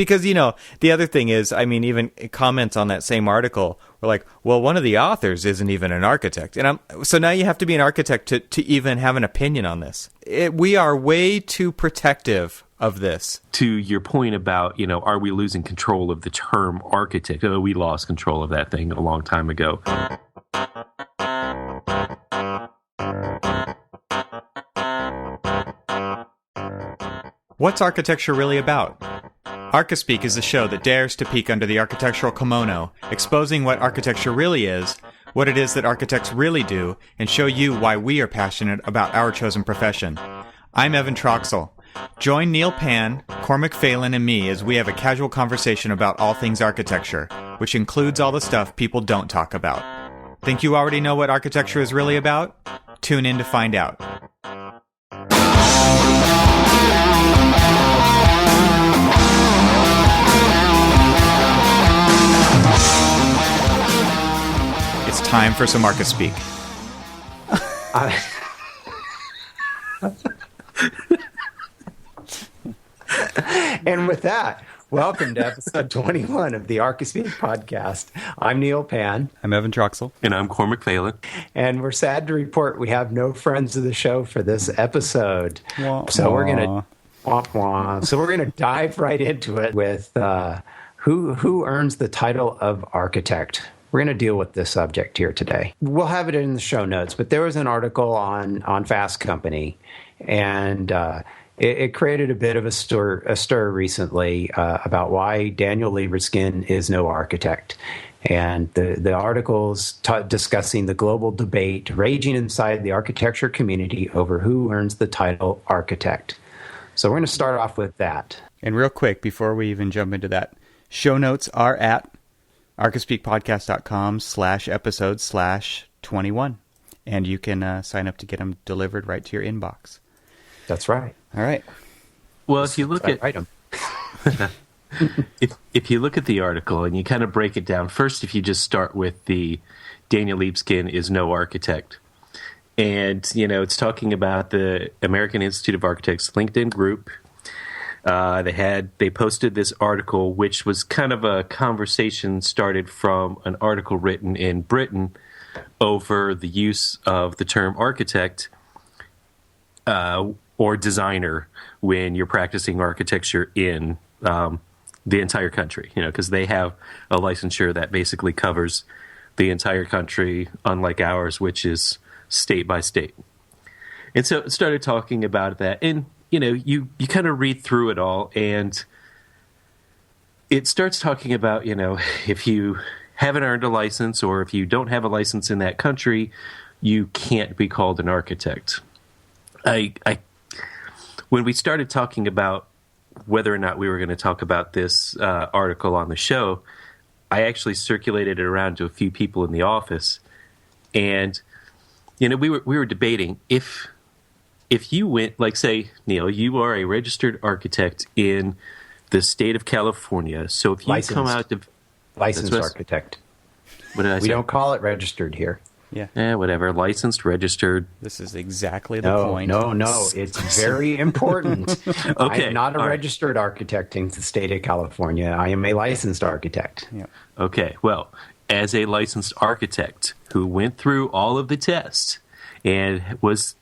Because, the other thing is, even comments on that same article were like, well, one of the authors isn't even an architect. And so now you have to be an architect to even have an opinion on this. We are way too protective of this. To your point about, are we losing control of the term architect? Oh, we lost control of that thing a long time ago. What's architecture really about? Archispeak is the show that dares to peek under the architectural kimono, exposing what architecture really is, what it is that architects really do, and show you why we are passionate about our chosen profession. I'm Evan Troxel. Join Neil Pan, Cormac Phelan, and me as we have a casual conversation about all things architecture, which includes all the stuff people don't talk about. Think you already know what architecture is really about? Tune in to find out. It's time for some Archispeak. And with that, welcome to episode 21 of the Archispeak podcast. I'm Neil Pan. I'm Evan Troxel. And I'm Cormac Phelan. And we're sad to report we have no friends of the show for this episode. So we're gonna dive right into it with who earns the title of architect. We're going to deal with this subject here today. We'll have it in the show notes, but there was an article on Fast Company, and it created a bit of a stir recently about why Daniel Libeskind is no architect. And the article's discussing the global debate raging inside the architecture community over who earns the title architect. So we're going to start off with that. And real quick, before we even jump into that, show notes are at archispeakpodcast.com/episode/21. And you can sign up to get them delivered right to your inbox. That's right. All right. Well, if you look at if you look at the article and you kind of break it down, first, if you just start with the Daniel Libeskind is no architect. And, it's talking about the American Institute of Architects LinkedIn group. They posted this article, which was kind of a conversation started from an article written in Britain over the use of the term architect or designer when you're practicing architecture in the entire country, because they have a licensure that basically covers the entire country, unlike ours, which is state by state. And so it started talking about that, and you kind of read through it all, and it starts talking about, if you haven't earned a license or if you don't have a license in that country, you can't be called an architect. When we started talking about whether or not we were going to talk about this article on the show, I actually circulated it around to a few people in the office, and we were debating if you went, like, say, Neil, you are a registered architect in the state of California. So if you come out to licensed architect, what did I say? We don't call it registered here. Yeah. Whatever. Licensed, registered. This is exactly the point. No. It's very important. Okay. I am not a registered architect in the state of California. I am a licensed architect. Yeah. Okay. Well, as a licensed architect who went through all of the tests and was,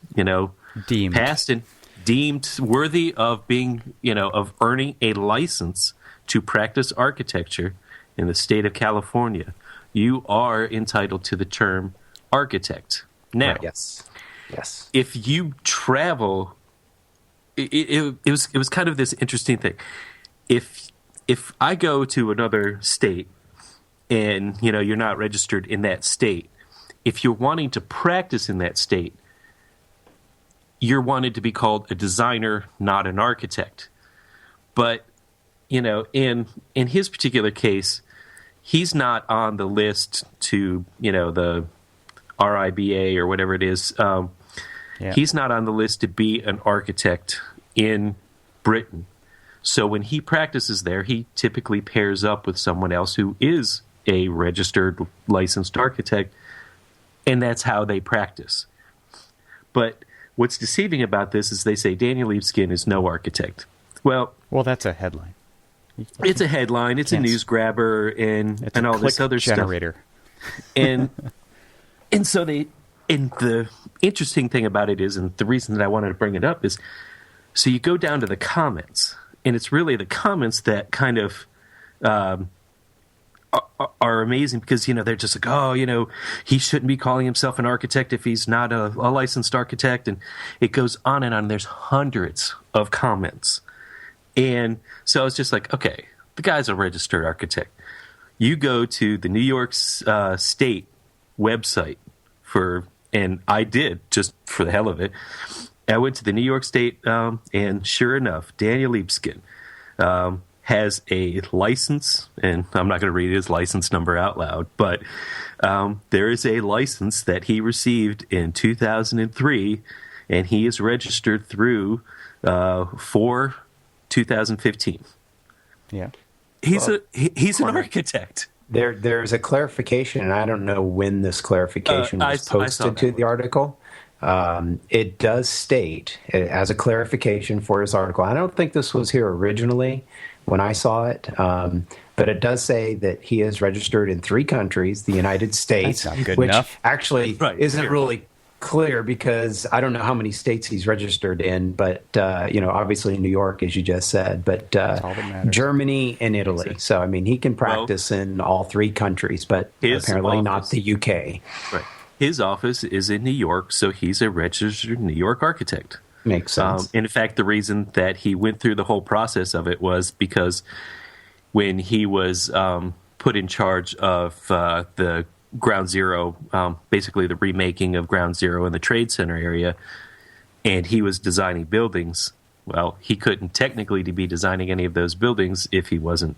passed and deemed worthy of being, of earning a license to practice architecture in the state of California, you are entitled to the term architect. Now, right, yes. If you travel, it was kind of this interesting thing. If I go to another state and you're not registered in that state, if you're wanting to practice in that state, you're wanted to be called a designer, not an architect. But in his particular case, he's not on the list to the RIBA or whatever it is. He's not on the list to be an architect in Britain. So when he practices there, he typically pairs up with someone else who is a registered, licensed architect, and that's how they practice. But what's deceiving about this is they say Daniel Libeskind is no architect. Well, that's a headline. It's a headline. It's a news grabber, and all this other generator. Stuff. And so and the interesting thing about it is, and the reason that I wanted to bring it up is, so you go down to the comments, and it's really the comments that kind of are amazing, because, they're just like, oh, he shouldn't be calling himself an architect if he's not a licensed architect. And it goes on and on. There's hundreds of comments. And so I was just like, okay, the guy's a registered architect. You go to the New York State website and I did, just for the hell of it. I went to the New York State, and sure enough, Daniel Libeskind has a license, and I'm not going to read his license number out loud, but there is a license that he received in 2003, and he is registered through for 2015. Yeah. He's an architect. There's a clarification, and I don't know when this clarification was posted to the article. It does state, as a clarification for his article, I don't think this was here originally when I saw it, but it does say that he is registered in 3 countries, the United States, which actually isn't really clear, because I don't know how many states he's registered in, but obviously New York, as you just said, but Germany and Italy. So he can practice in all 3 countries, but apparently not the UK. Right. His office is in New York, so he's a registered New York architect. Makes sense. In fact, the reason that he went through the whole process of it was because when he was put in charge of the Ground Zero, basically the remaking of Ground Zero in the Trade Center area, and he was designing buildings, well, he couldn't technically be designing any of those buildings if he wasn't,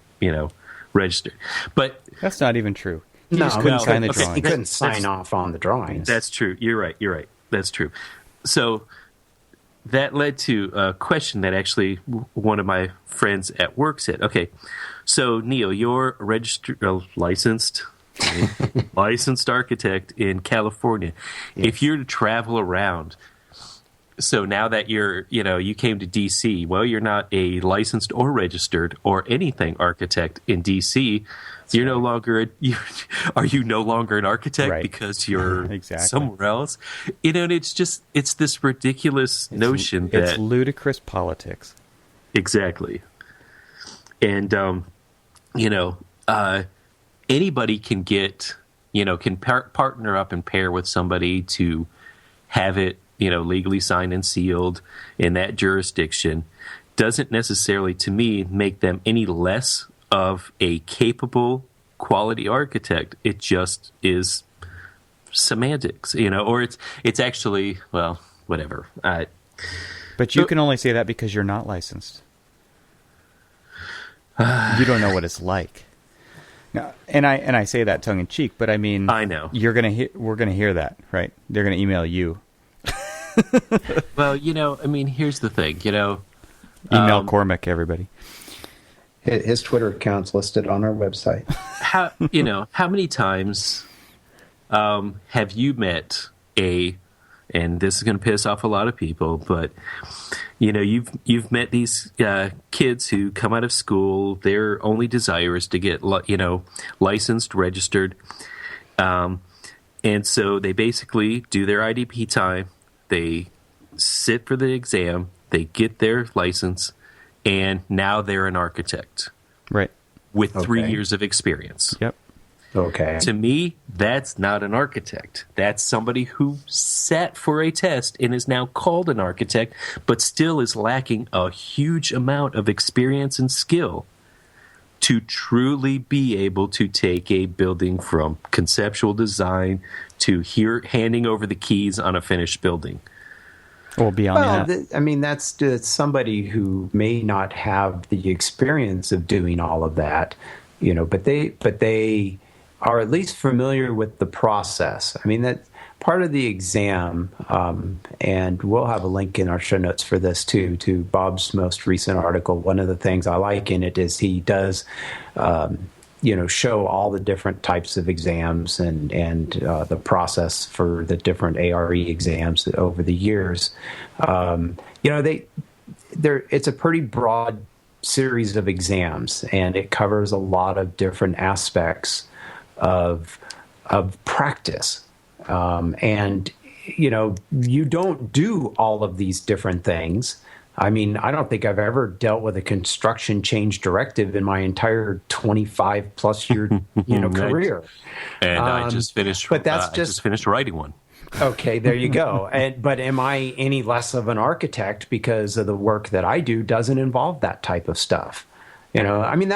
registered. But that's not even true. He just couldn't sign the drawings. He couldn't sign off on the drawings. That's true. You're right. That's true. So that led to a question that actually one of my friends at work said. Okay, so Neil, you're a registered, licensed architect in California. Yes. If you're to travel around, so now that you came to DC, well, you're not a licensed or registered or anything architect in DC. You're no longer are you no longer an architect because you're somewhere else? And it's this ridiculous notion that it's ludicrous politics. Exactly. And anybody can get can partner up and pair with somebody to have it legally signed and sealed in that jurisdiction. Doesn't necessarily, to me, make them any less of a capable quality architect. It just is semantics, or it's actually, well, whatever. But you can only say that because you're not licensed. You don't know what it's like. Now, and I say that tongue in cheek, but I mean, I know we're gonna hear that, right? They're gonna email you. Well, here's the thing, email Cormac, everybody. His Twitter account's listed on our website. How many times have you met and this is going to piss off a lot of people, but you've met these kids who come out of school. Their only desire is to get licensed, registered, and so they basically do their IDP time. They sit for the exam. They get their license. And now they're an architect. Right. With 3 years of experience. Yep. Okay. To me, that's not an architect. That's somebody who sat for a test and is now called an architect, but still is lacking a huge amount of experience and skill to truly be able to take a building from conceptual design to handing over the keys on a finished building. Well, beyond that. That's somebody who may not have the experience of doing all of that, but they are at least familiar with the process. That part of the exam, and we'll have a link in our show notes for this too, to Bob's most recent article. One of the things I like in it is he does, show all the different types of exams and the process for the different ARE exams over the years. It's a pretty broad series of exams, and it covers a lot of different aspects of practice. And you don't do all of these different things. I mean, I don't think I've ever dealt with a construction change directive in my entire 25 plus year career. And I just finished. But I just finished writing one. Okay, there you go. But am I any less of an architect because of the work that I do doesn't involve that type of stuff? I mean,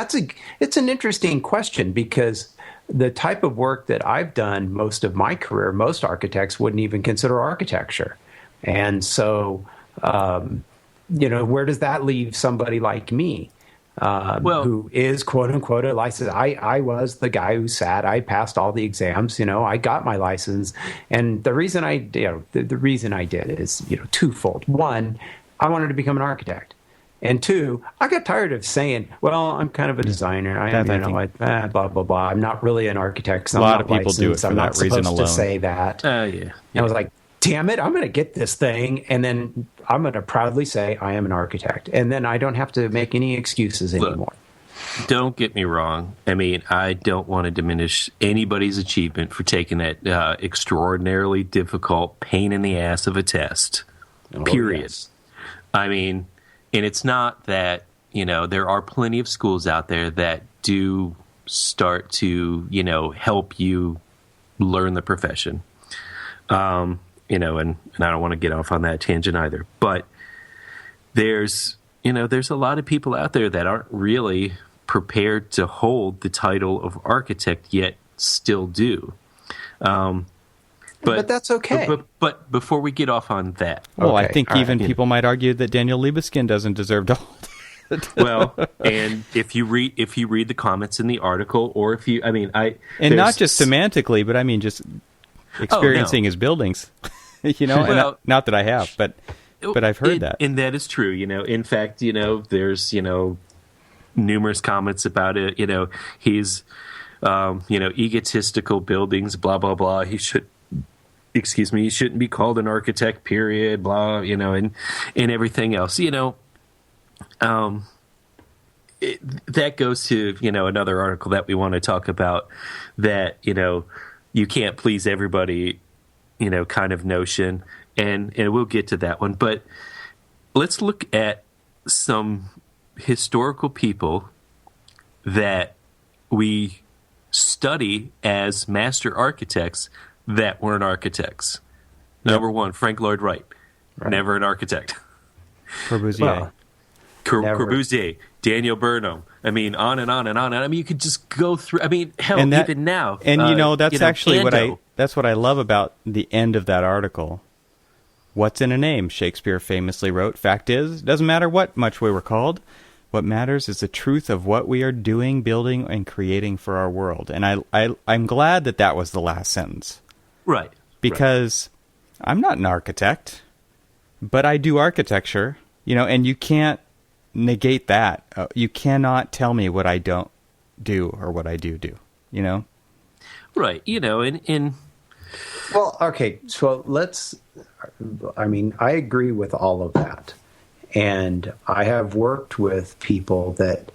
it's an interesting question, because the type of work that I've done most of my career, most architects wouldn't even consider architecture. And so, where does that leave somebody like me? Who is quote unquote a license? I was the guy who I passed all the exams. I got my license, and the reason I did is twofold. One, I wanted to become an architect, and two, I got tired of saying, "Well, I'm kind of a designer. Blah blah blah. I'm not really an architect. A lot of people do it for that reason alone." I'm not supposed to say that. Yeah. I was like, damn it, I'm going to get this thing, and then I'm going to proudly say I am an architect, and then I don't have to make any excuses anymore. Look, don't get me wrong. I mean, I don't want to diminish anybody's achievement for taking that extraordinarily difficult pain in the ass of a test, period. Yes. I mean, and it's not that, there are plenty of schools out there that do start to, help you learn the profession. And I don't want to get off on that tangent either. But there's a lot of people out there that aren't really prepared to hold the title of architect, yet still do. But that's okay. But before we get off on that, well, I think even people might argue that Daniel Libeskind doesn't deserve to hold it. Well, and if you read the comments in the article, or not just semantically, but I mean just experiencing his buildings, and not that I have, but I've heard that. And that is true, in fact, there's, numerous comments about it, he's, egotistical buildings, blah, blah, blah. He shouldn't be called an architect, period, blah, and everything else, that goes to, another article that we want to talk about, that, you can't please everybody, kind of notion, and we'll get to that one. But let's look at some historical people that we study as master architects that weren't architects. Yep. Number one, Frank Lloyd Wright, never an architect. Corbusier. Corbusier, Daniel Burnham. I mean, on and on and on. I mean, you could just go through. I mean, hell, even now. And that's actually that's what I love about the end of that article. What's in a name? Shakespeare famously wrote, "Fact is, it doesn't matter what much we were called. What matters is the truth of what we are doing, building, and creating for our world." And I'm glad that was the last sentence. Right. Because I'm not an architect, but I do architecture, and you can't negate that. You cannot tell me what I don't do or what I do, Right. Well, okay, so I agree with all of that. And I have worked with people that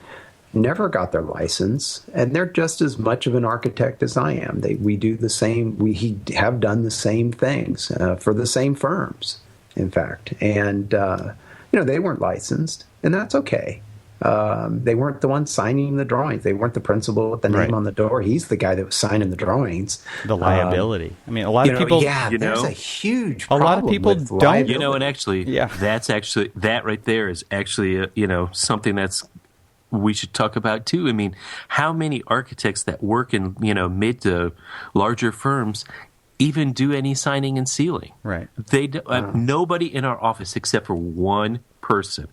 never got their license, and they're just as much of an architect as I am. We do the same, we have done the same things for the same firms, in fact. And, they weren't licensed, and that's okay. They weren't the ones signing the drawings. They weren't the principal with the name on the door. He's the guy that was signing the drawings. The liability. I mean, a lot of people... Yeah, there's a huge problem. A lot of people don't... and actually, that right there is actually, something that's we should talk about too. I mean, how many architects that work in, mid to larger firms even do any signing and sealing? Right. They nobody in our office except for one person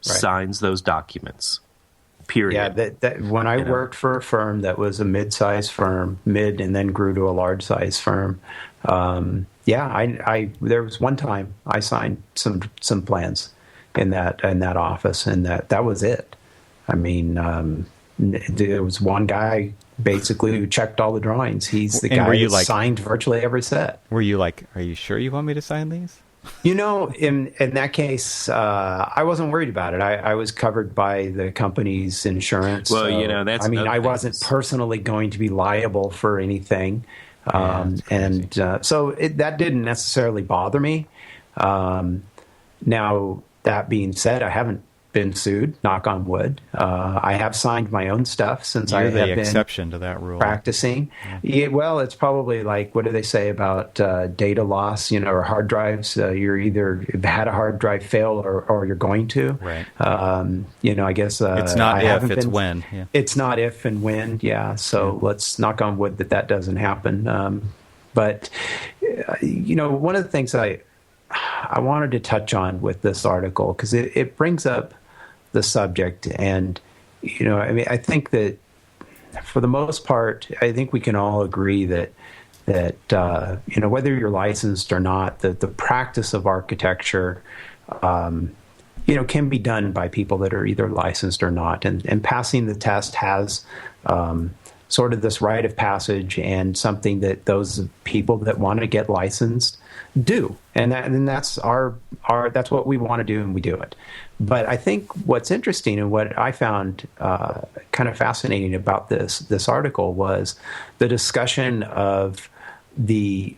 signs those documents. Period. Yeah, when I worked for a firm that was a mid-sized firm, and then grew to a large-sized firm. There was one time I signed some plans in that office, and that was it. I mean, there was one guy basically who checked all the drawings. He's the guy that signed virtually every set. Were you like, "Are you sure you want me to sign these?" In that case, I wasn't worried about it. I was covered by the company's insurance. Well, so, that's. I mean, I wasn't personally going to be liable for anything, so that didn't necessarily bother me. Now, that being said, I haven't been sued, knock on wood. I have signed my own stuff since I have the been exception to that rule. Practicing. Yeah, well, it's probably like, what do they say about data loss, or hard drives? You're either had a hard drive fail or you're going to. Right. I guess it's not if, it's when. Yeah. It's not if and when, yeah. So let's knock on wood that doesn't happen. But, one of the things I wanted to touch on with this article, because it brings up the subject, and I think that for the most part, I think we can all agree that whether you're licensed or not, the practice of architecture can be done by people that are either licensed or not, and passing the test has sort of this rite of passage and something that those people that want to get licensed do, and that's that's what we want to do, and we do it. But I think what's interesting and what I found kind of fascinating about this article was the discussion of the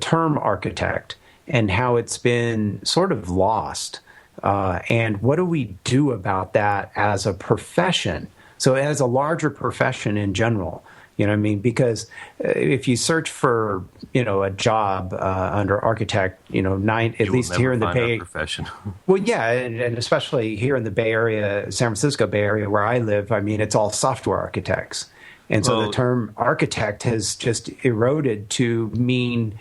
term architect and how it's been sort of lost, and what do we do about that as a profession? So as a larger profession in general. Because if you search for, a job under architect, at least here in the Bay profession. Well, yeah, and especially here in the Bay Area, San Francisco Bay Area, where I live, it's all software architects. And so the term architect has just eroded to mean,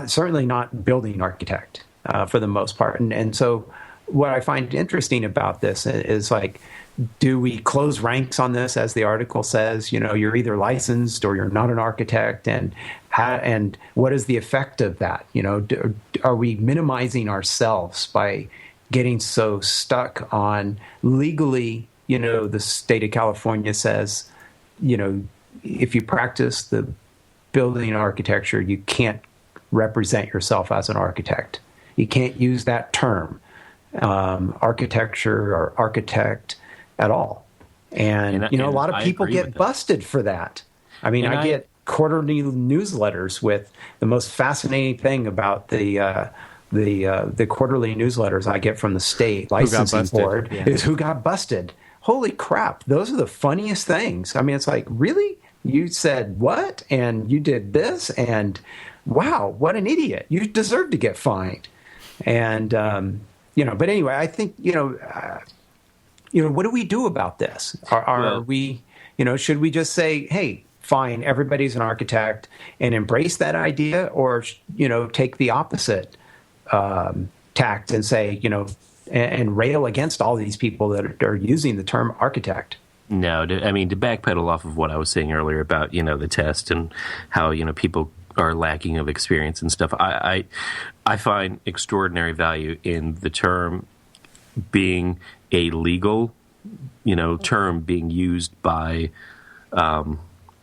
certainly not building architect for the most part. And so what I find interesting about this is like, do we close ranks on this, as the article says? You're either licensed or you're not an architect, and what is the effect of that? Are we minimizing ourselves by getting so stuck on legally? The state of California says, if you practice the building architecture, you can't represent yourself as an architect. You can't use that term, architecture or architect, at all. And a lot of people get busted for that. I get quarterly newsletters with the most fascinating thing about the quarterly newsletters I get from the state licensing board is who got busted. Holy crap, those are the funniest things. It's like, really? You said what? And you did this? And wow, what an idiot. You deserve to get fined. And, but anyway, I think, what do we do about this? Are we, should we just say, hey, fine, everybody's an architect and embrace that idea, or, take the opposite tact and say, and rail against all these people that are using the term architect? No, to backpedal off of what I was saying earlier about, the test and how, people are lacking of experience and stuff. I find extraordinary value in the term being a legal, term being used by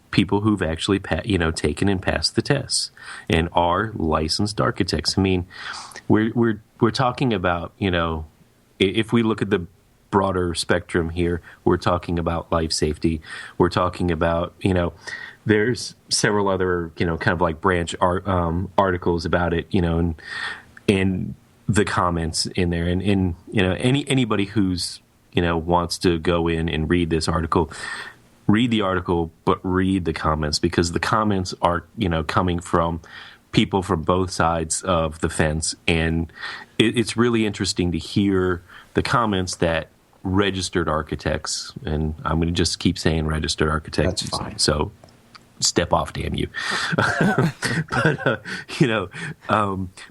people who've actually, taken and passed the tests and are licensed architects. We're talking about, if we look at the broader spectrum here, we're talking about life safety. We're talking about, there's several other, kind of like branch articles about it, and the comments in there, and anybody who's wants to go in and read this article, read the article, but read the comments, because the comments are coming from people from both sides of the fence, and it's really interesting to hear the comments that registered architects, and I'm going to just keep saying registered architects. That's fine. So step off, damn you.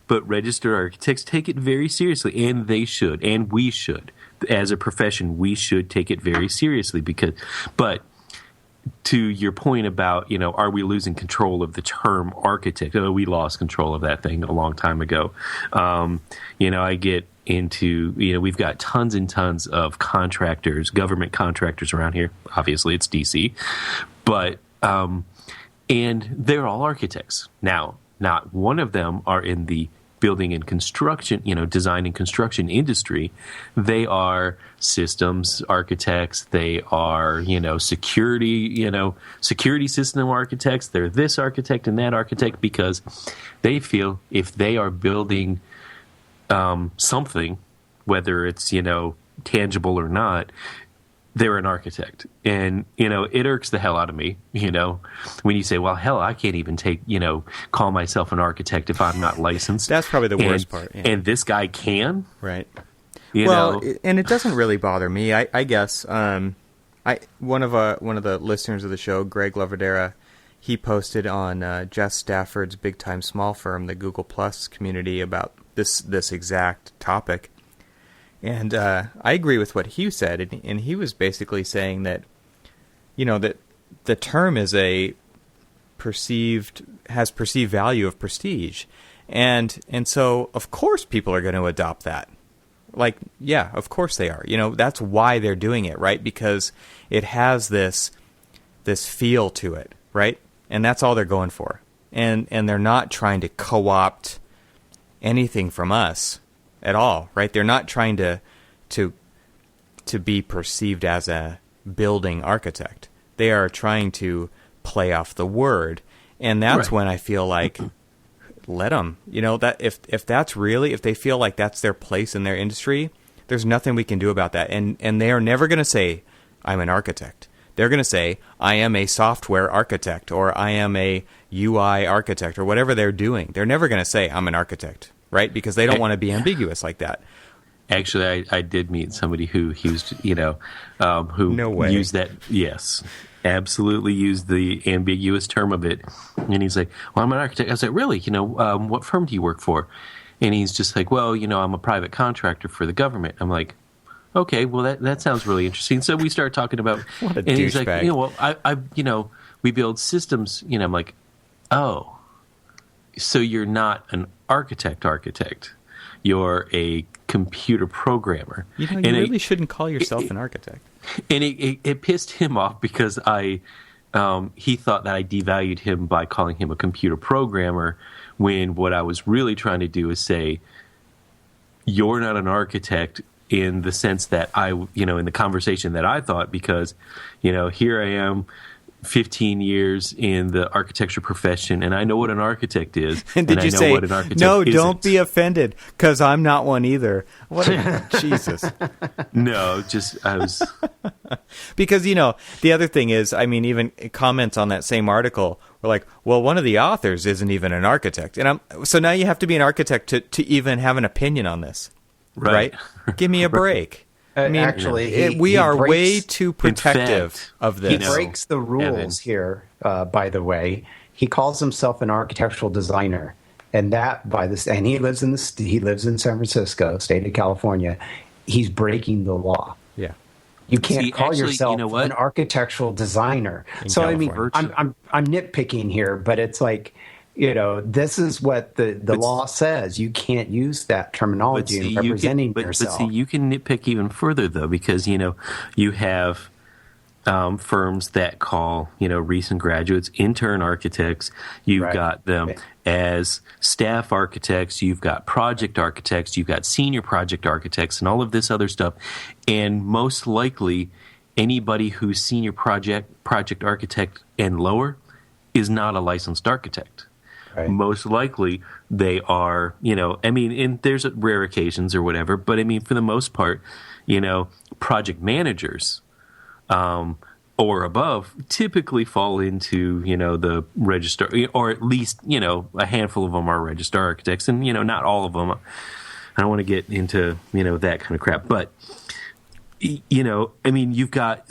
But registered architects take it very seriously, and they should, and we should. As a profession, we should take it very seriously, but to your point about, are we losing control of the term architect? We lost control of that thing a long time ago. I get into, we've got tons and tons of contractors, government contractors around here. Obviously, it's DC. But, and they're all architects. Now, not one of them are in the building and construction, design and construction industry. They are systems architects. They are, security system architects. They're this architect and that architect because they feel if they are building something, whether it's, tangible or not, they're an architect. And, it irks the hell out of me, when you say, well, hell, I can't even call myself an architect if I'm not licensed. That's probably the worst part. Yeah. And this guy can? Right. And it doesn't really bother me. I guess one of the listeners of the show, Greg Laverdera, he posted on Jess Stafford's Big Time Small Firm, the Google Plus community, about this exact topic. And I agree with what he said, and he was basically saying that, that the term is has perceived value of prestige, and so of course people are going to adopt that. Like, yeah, of course they are. That's why they're doing it, right? Because it has this feel to it, right? And that's all they're going for, and they're not trying to co-opt anything from us at all, right? They're not trying to be perceived as a building architect. They are trying to play off the word, and that's right. When I feel like let them. That if they feel like that's their place in their industry, there's nothing we can do about that. And they are never going to say I'm an architect. They're going to say I am a software architect or I am a UI architect or whatever they're doing. They're never going to say I'm an architect. Right, because they don't want to be ambiguous like that. Actually, I did meet somebody who used, who no way. Used that. Yes, absolutely used the ambiguous term of it. And he's like, "Well, I'm an architect." I was like, "Really? What firm do you work for?" And he's just like, "Well, I'm a private contractor for the government." I'm like, "Okay, well that sounds really interesting." So we start talking about. What a and douchebag. He's like, I we build systems. I'm like, oh. So you're not an architect. You're a computer programmer. You really shouldn't call yourself an architect. And it pissed him off because he thought that I devalued him by calling him a computer programmer when what I was really trying to do is say, you're not an architect in the sense that in the conversation that I thought, because, here I am, 15 years in the architecture profession, and I know what an architect is. And did you say, no, don't be offended, because I'm not one either? Jesus. No, I was... Because, the other thing is, even comments on that same article were like, well, one of the authors isn't even an architect. And so now you have to be an architect to even have an opinion on this. Right? Give me a break. Actually, we are way too protective of this. He breaks the rules here, by the way. He calls himself an architectural designer, and he lives in San Francisco, state of California. He's breaking the law. Yeah. You can't call yourself an architectural designer. So California. I'm nitpicking here, but it's like, this is what the law says. You can't use that terminology in representing yourself. But see, you can nitpick even further, though, because, you have firms that call, recent graduates intern architects. You've got them as staff architects. You've got project architects. You've got senior project architects and all of this other stuff. And most likely, anybody who's senior project architect and lower is not a licensed architect. Right. Most likely they are, and there's rare occasions or whatever, but for the most part, project managers or above typically fall into, the registrar, or at least, a handful of them are registrar architects, and, not all of them. I don't want to get into, that kind of crap, but, you've got,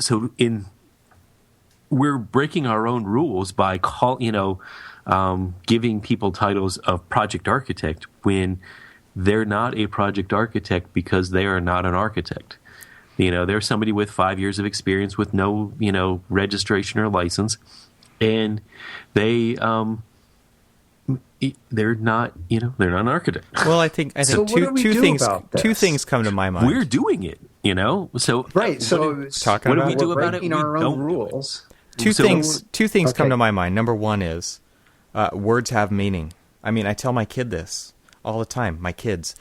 we're breaking our own rules by giving people titles of project architect when they're not a project architect because they are not an architect. They're somebody with 5 years of experience with no, registration or license, and they're not they're not an architect. Well, I think so two things come to my mind. We're doing it, So right. So what do we do about it? We our own rules. Two things come to my mind. Number one is words have meaning. I tell my kid this. all the time. My kids,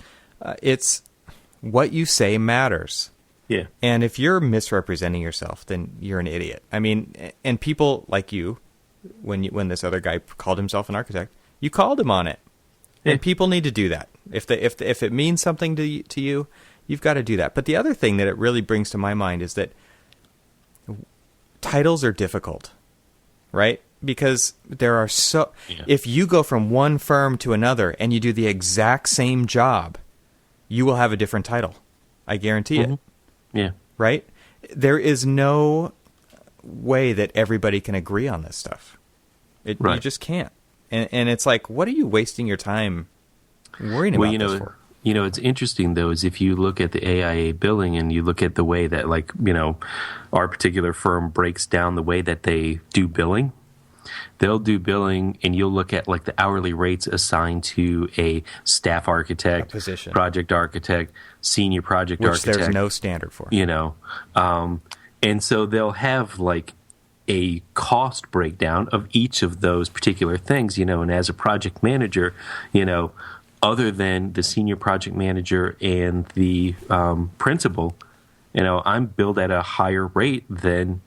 it's what you say matters. Yeah. And if you're misrepresenting yourself, then you're an idiot. I mean, and people like you, when this other guy called himself an architect, you called him on it. Yeah. And people need to do that. If it means something to you, you've got to do that. But the other thing that it really brings to my mind is that titles are difficult, right? Because there are if you go from one firm to another and you do the exact same job, you will have a different title. I guarantee it. Yeah. Right? There is no way that everybody can agree on this stuff. Right. You just can't. And it's like, what are you wasting your time worrying about this for? You know, it's interesting, though, is if you look at the AIA billing and you look at the way that, like, you know, our particular firm breaks down the way that they do billing, they'll do billing and you'll look at, like, the hourly rates assigned to a staff architect, position, project architect, senior project which architect. There's no standard for. You know, and so they'll have, like, a cost breakdown of each of those particular things, you know, and as a project manager, you know, other than the senior project manager and the principal, you know, I'm billed at a higher rate than,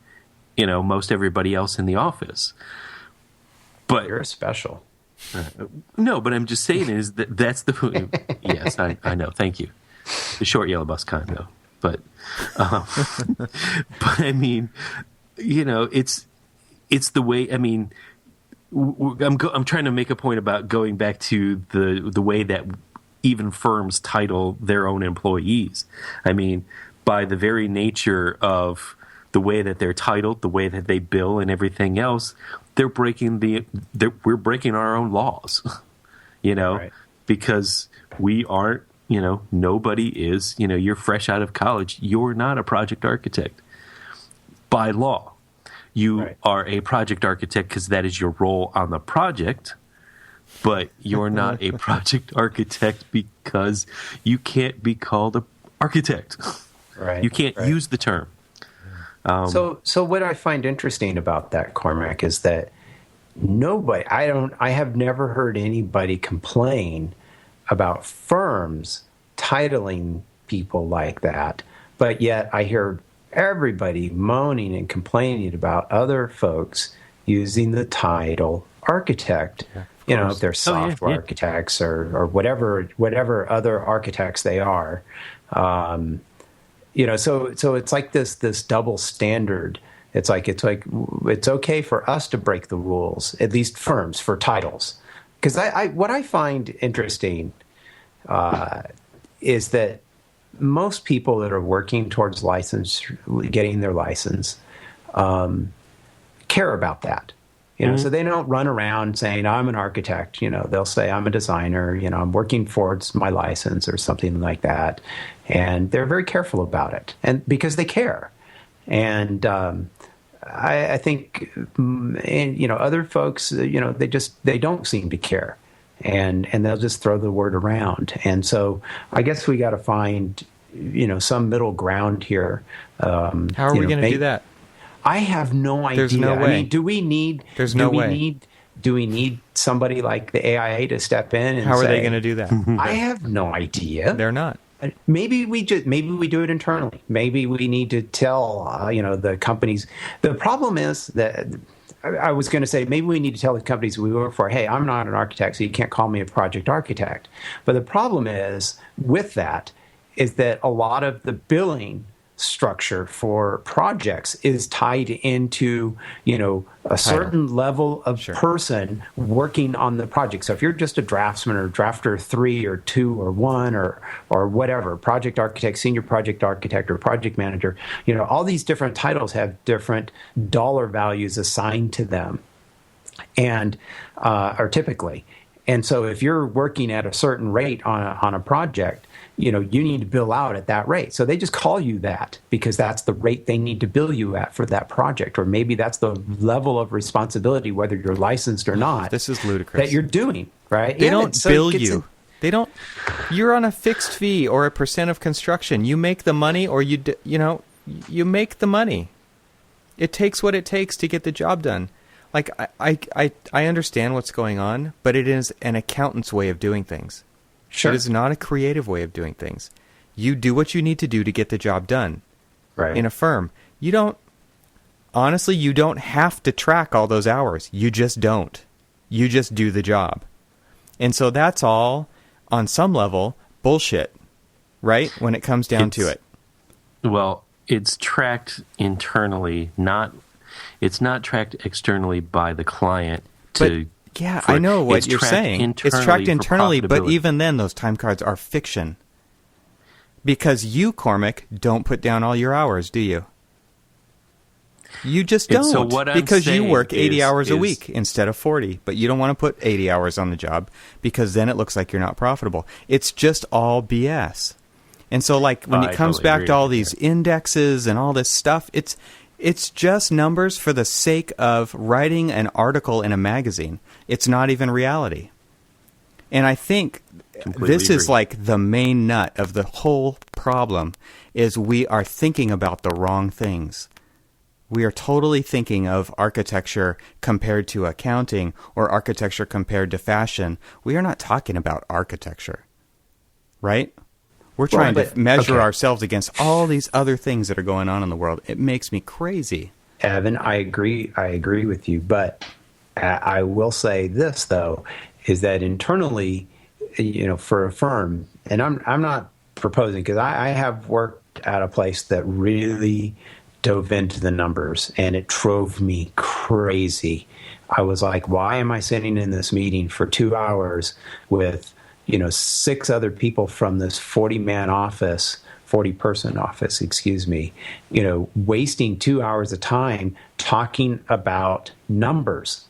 you know, most everybody else in the office. But you're special. No, but I'm just saying is that's the yes, I know. Thank you. The short yellow bus kind, though. But but I mean, you know, it's the way. I mean, I'm trying to make a point about going back to the way that even firms title their own employees. I mean, by the very nature of the way that they're titled, the way that they bill, and everything else, we're breaking our own laws. You know, right. Because we aren't. You know, nobody is. You know, you're fresh out of college. You're not a project architect by law. You are a project architect because that is your role on the project, but you're not a project architect because you can't be called an architect. Right. You can't use the term. So what I find interesting about that, Cormac, is that I have never heard anybody complain about firms titling people like that, but yet I hear everybody moaning and complaining about other folks using the title architect. Yeah, you know, if they're software architects or whatever other architects they are. You know, so it's like this double standard. It's like it's okay for us to break the rules, at least firms, for titles. Because what I find interesting is that most people that are working towards getting their license, care about that. You know, so they don't run around saying, I'm an architect. You know, they'll say, I'm a designer. You know, I'm working towards my license or something like that. And they're very careful about it, and because they care. And I think, you know, other folks, you know, they don't seem to care. And they'll just throw the word around. And so I guess we got to find, you know, some middle ground here. How are we going to do that? I have no idea. There's no way. I mean, do we need somebody like the AIA to step in and how are they going to do that? I have no idea. They're not. Maybe we do it internally. Maybe we need to tell, you know, the companies. The problem is that I was going to say maybe we need to tell the companies we work for, hey, I'm not an architect, so you can't call me a project architect. But the problem is with that is that a lot of the billing structure for projects is tied into, you know, a certain level of person working on the project. So if you're just a draftsman or drafter 3 or 2 or 1 or whatever, project architect, senior project architect, or project manager, you know, all these different titles have different dollar values assigned to them, and are typically. And so if you're working at a certain rate on a project, you know, you need to bill out at that rate. So they just call you that because that's the rate they need to bill you at for that project. Or maybe that's the level of responsibility, whether you're licensed or not. This is ludicrous. That you're doing, right? They don't bill you. You're on a fixed fee or a % of construction. You make the money or you make the money. It takes what it takes to get the job done. Like, I understand what's going on, but it is an accountant's way of doing things. Sure. It is not a creative way of doing things. You do what you need to do to get the job done. Right. In a firm, you don't have to track all those hours. You just don't. You just do the job. And so that's all, on some level, bullshit, right? When it comes down to it. Well, it's tracked internally, it's not tracked externally by the client to... But, yeah, I know what you're saying. It's tracked internally, but even then, those time cards are fiction. Because you, Cormac, don't put down all your hours, do you? You just don't. So what I'm because you saying work 80 is- hours a is- week instead of 40. But you don't want to put 80 hours on the job because then it looks like you're not profitable. It's just all BS. And so, like, when it comes totally back agree to all with you. these indexes and all this stuff, it's just numbers for the sake of writing an article in a magazine. It's not even reality. And I think Completely this is agree. like the main nut of the whole problem is we are thinking about the wrong things. We are totally thinking of architecture compared to accounting or architecture compared to fashion. We are not talking about architecture, right? We're trying to measure ourselves against all these other things that are going on in the world. It makes me crazy. Evan, I agree with you, but I will say this though, is that internally, for a firm, and I'm not proposing because I have worked at a place that really dove into the numbers and it drove me crazy. I was like, why am I sitting in this meeting for 2 hours with 6 other people from this 40-person office, wasting 2 hours of time talking about numbers.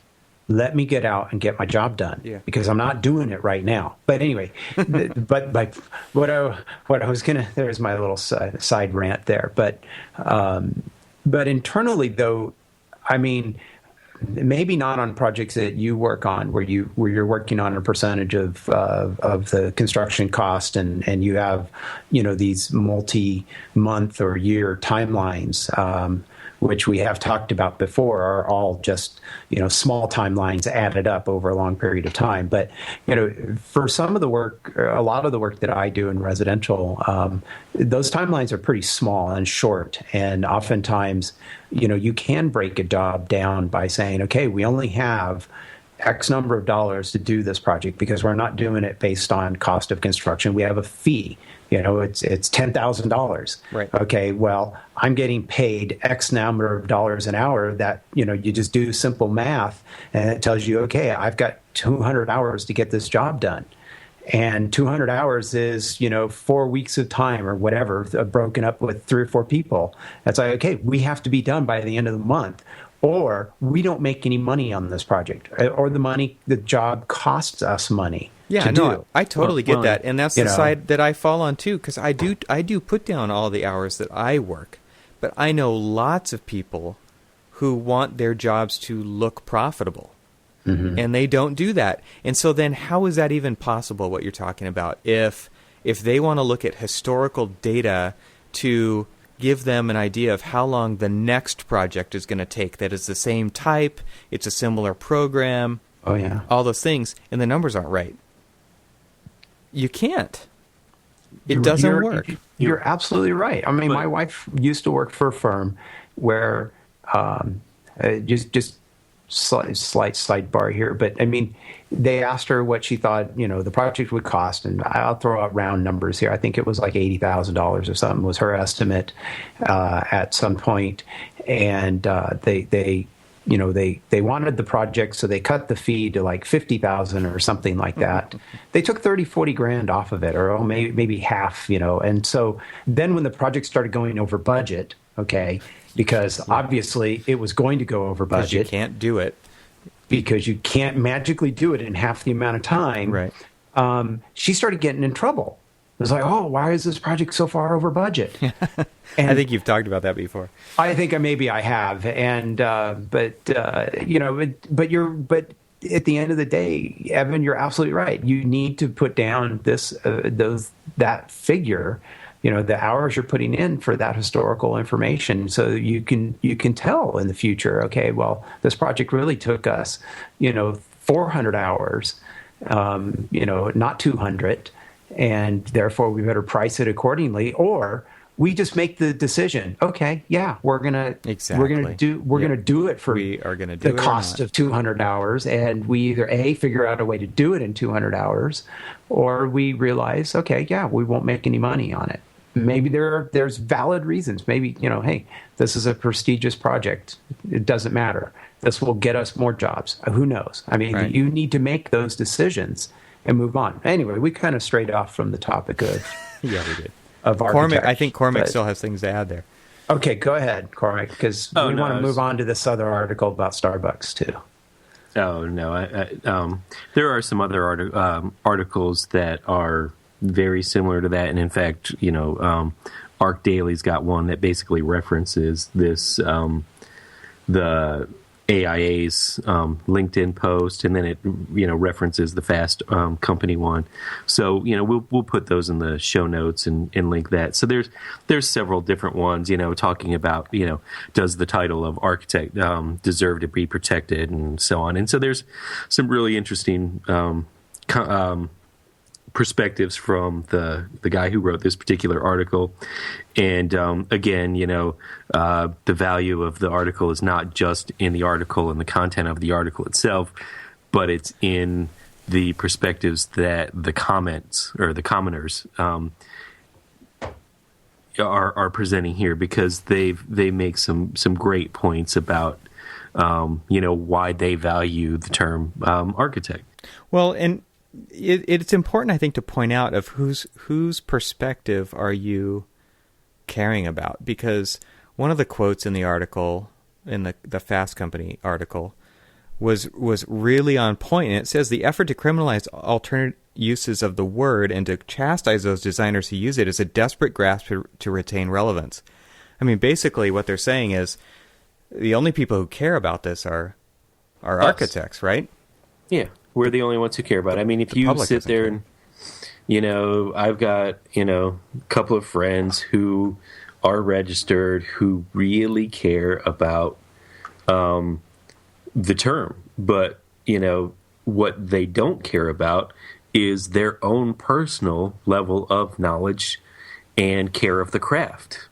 Let me get out and get my job done because I'm not doing it right now. But anyway, but what I was gonna, there's my little side rant there. But internally though, I mean, maybe not on projects that you work on where you're working on a percentage of the construction cost and you have these multi-month or year timelines, which we have talked about before, are all just small timelines added up over a long period of time. But for some of the work, a lot of the work that I do in residential, those timelines are pretty small and short, and oftentimes you can break a job down by saying, okay, we only have X number of dollars to do this project because we're not doing it based on cost of construction. We have a fee. It's $10,000. Right. Okay, well, I'm getting paid X number of dollars an hour. That you just do simple math, and it tells you, okay, I've got 200 hours to get this job done, and 200 hours is 4 weeks of time or whatever, broken up with 3 or 4 people. That's like, okay, we have to be done by the end of the month, or we don't make any money on this project, or the job costs us money. Yeah, no, I totally get that, and that's the side that I fall on too, because I do put down all the hours that I work, but I know lots of people who want their jobs to look profitable, and they don't do that. And so then, how is that even possible? What you're talking about? If they want to look at historical data to give them an idea of how long the next project is going to take, that is the same type, it's a similar program, all those things, and the numbers aren't right. You can't. It doesn't work. You're absolutely right. I mean, my wife used to work for a firm where, just slight sidebar here, but I mean, they asked her what she thought, the project would cost, and I'll throw out round numbers here. I think it was like $80,000 or something was her estimate at some point, and they wanted the project, so they cut the fee to like $50,000 or something like that. They took 30-40 grand off of it, or maybe half, And so then when the project started going over budget, because obviously it was going to go over budget. Because you can't do it. Because you can't magically do it in half the amount of time. Right. She started getting in trouble. It was like, oh, why is this project so far over budget? And I think you've talked about that before. I think maybe I have, and but at the end of the day, Evan, you're absolutely right. You need to put down that figure, the hours you're putting in for that historical information, so you can tell in the future. Okay, well, this project really took us, 400 hours, not 200. and therefore we better price it accordingly, or we just make the decision. Okay, yeah, we're gonna do it for the cost of 200 hours, and we either figure out a way to do it in 200 hours, or we realize, okay, yeah, we won't make any money on it. Maybe there's valid reasons. Maybe, hey, this is a prestigious project. It doesn't matter. This will get us more jobs. Who knows? I mean, You need to make those decisions and move on. Anyway, we kind of strayed off from the topic of yeah, we did. Of architecture. I think Cormac still has things to add there. Okay, go ahead, Cormac, because we want to move on to this other article about Starbucks too. Oh no, there are some other articles that are very similar to that, and in fact, Arc Daily's got one that basically references this, the AIA's LinkedIn post, and then it references the Fast Company one. So we'll put those in the show notes and link that. So there's several different ones talking about does the title of architect deserve to be protected and so on. And so there's some really interesting perspectives from the guy who wrote this particular article. And again, the value of the article is not just in the article and the content of the article itself, but it's in the perspectives that the comments or the commenters are presenting here, because they make some great points about why they value the term architect. Well, and it's important, I think, to point out of whose perspective are you caring about, because one of the quotes in the article, in the Fast Company article, was really on point. And it says the effort to criminalize alternate uses of the word and to chastise those designers who use it is a desperate grasp to retain relevance. I mean, basically what they're saying is the only people who care about this are architects, right? Yeah. We're the only ones who care about it. I mean, if you sit there and, I've got, a couple of friends who are registered who really care about the term. But, what they don't care about is their own personal level of knowledge and care of the craft.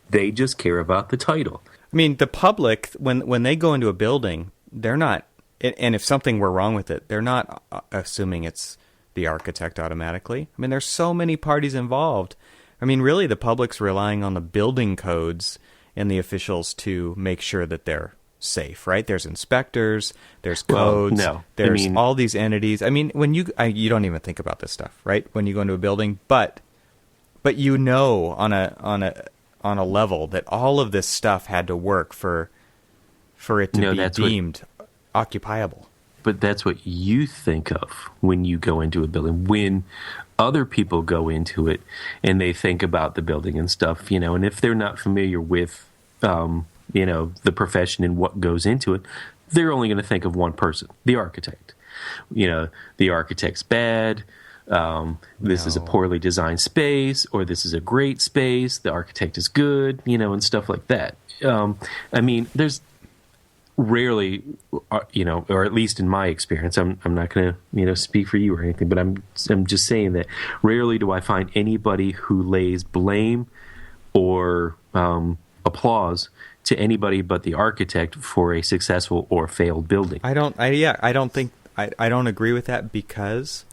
They just care about the title. I mean, the public, when they go into a building, they're not, and if something were wrong with it, they're not assuming it's the architect automatically. I mean, there's so many parties involved. I mean, really, the public's relying on the building codes and the officials to make sure that they're safe, right? There's inspectors, there's codes, there's all these entities. I mean, when you don't even think about this stuff, right? When you go into a building, but on a level that all of this stuff had to work for it to be deemed occupiable. But that's what you think of when you go into a building. When other people go into it and they think about the building and stuff, and if they're not familiar with, the profession and what goes into it, they're only going to think of one person, the architect. The architect's bad. This is a poorly designed space, or this is a great space. The architect is good, and stuff like that. I mean, there's rarely, or at least in my experience, I'm not going to, speak for you or anything, but I'm just saying that rarely do I find anybody who lays blame or applause to anybody but the architect for a successful or failed building. I don't agree with that, because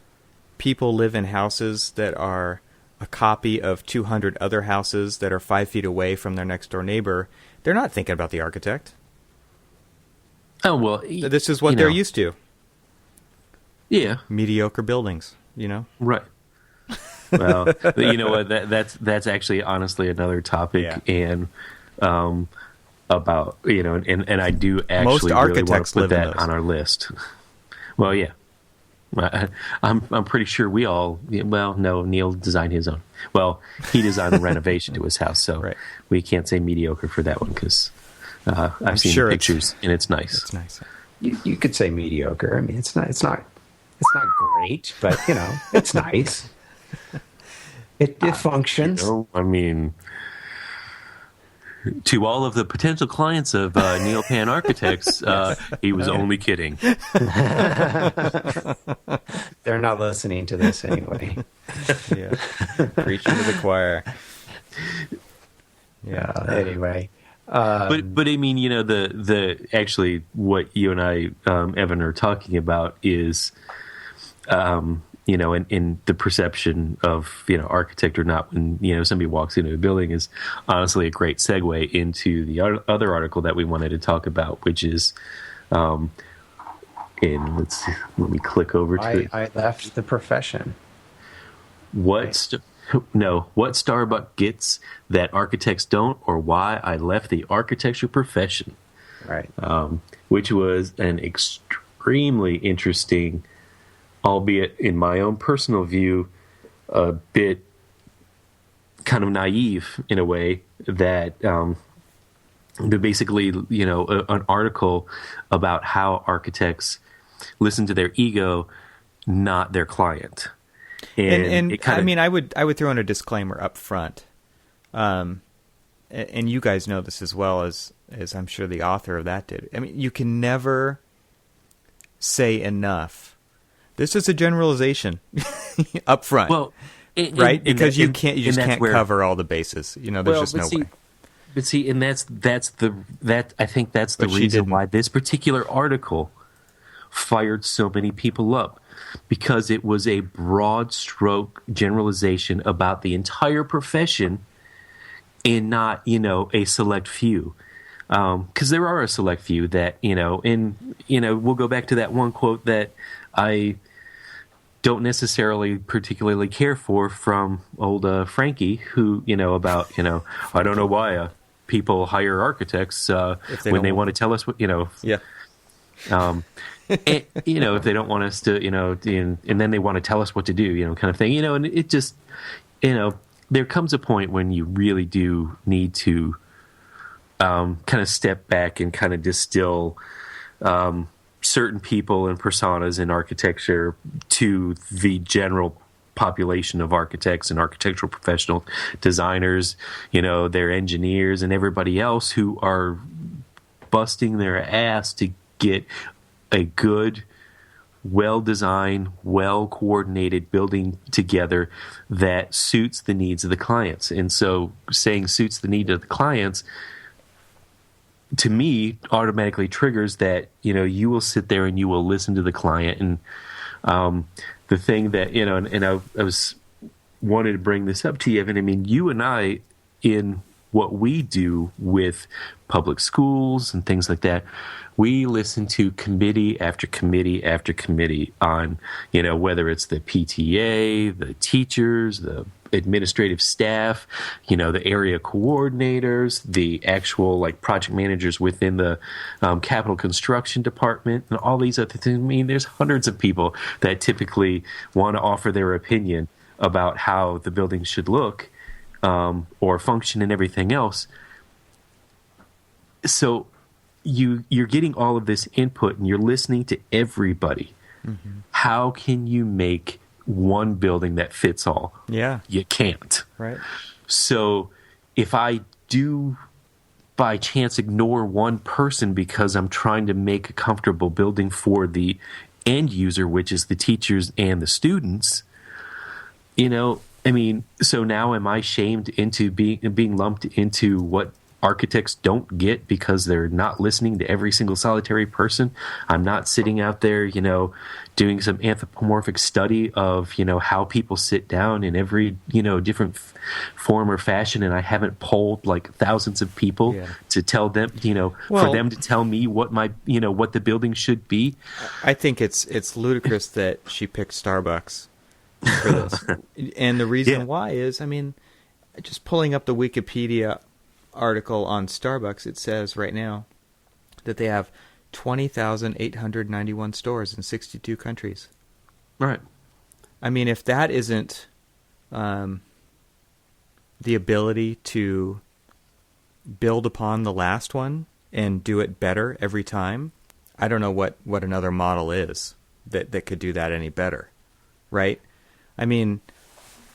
people live in houses that are a copy of 200 other houses that are 5 feet away from their next door neighbor. They're not thinking about the architect. Oh, well, this is what they're used to. Yeah. Mediocre buildings, Right. Well, you know what? That's actually honestly another topic, and about and I do actually most really architects want to put live that on our list. Well, yeah. I'm pretty sure we all. Well, no, Neil designed his own. Well, he designed a renovation to his house, so we can't say mediocre for that one, because I've seen the pictures and it's nice. It's nice. You could say mediocre. I mean, it's not great, but it's nice. It functions. I mean, To all of the potential clients of Neopan Architects, he was only kidding. They're not listening to this anyway. Yeah. Preaching to the choir. Yeah. Anyway. But I mean, the actually what you and I, Evan, are talking about is, in the perception of, architect or not, when, somebody walks into a building is honestly a great segue into the other article that we wanted to talk about, which is, and let me click over to it. I left the profession. What Starbucks gets that architects don't, or why I left the architecture profession. Right. Which was an extremely interesting, albeit in my own personal view, a bit kind of naive in a way that they're basically, an article about how architects listen to their ego, not their client. And I mean, I would throw in a disclaimer up front, and you guys know this as well as I'm sure the author of that did. I mean, you can never say enough. This is a generalization up front, well, right? Because you just can't cover all the bases. There's just no way. But see, and that's the reason why this particular article fired so many people up. Because it was a broad stroke generalization about the entire profession and not, a select few. Because there are a select few that, we'll go back to that one quote that I don't necessarily particularly care for from old Frankie, who, about, I don't know why people hire architects when they want to tell us what, Yeah. And, if they don't want us to, and then they want to tell us what to do, kind of thing, and it just, there comes a point when you really do need to kind of step back and kind of distill certain people and personas in architecture to the general population of architects and architectural professional designers, their engineers and everybody else who are busting their ass to get a good, well-designed, well-coordinated building together that suits the needs of the clients. And so saying suits the need of the clients, to me, automatically triggers that, you will sit there and you will listen to the client. And the thing that, and I was wanted to bring this up to you, Evan. I mean, you and I, in what we do with public schools and things like that, we listen to committee after committee after committee on, whether it's the PTA, the teachers, the administrative staff, the area coordinators, the actual project managers within the capital construction department, and all these other things. I mean, there's hundreds of people that typically want to offer their opinion about how the building should look or function and everything else. So you're getting all of this input and you're listening to everybody. Mm-hmm. How can you make one building that fits all? Yeah. You can't. Right. So if I do by chance ignore one person because I'm trying to make a comfortable building for the end user, which is the teachers and the students, so now am I shamed into being lumped into what architects don't get because they're not listening to every single solitary person? I'm not sitting out there, doing some anthropomorphic study of, how people sit down in every, different form or fashion, and I haven't polled thousands of people to tell them, for them to tell me what my, what the building should be. I think it's ludicrous that she picked Starbucks for this. And the reason why is, just pulling up the Wikipedia article on Starbucks, it says right now that they have 20,891 stores in 62 countries. Right. If that isn't the ability to build upon the last one and do it better every time, I don't know what another model is that could do that any better, right?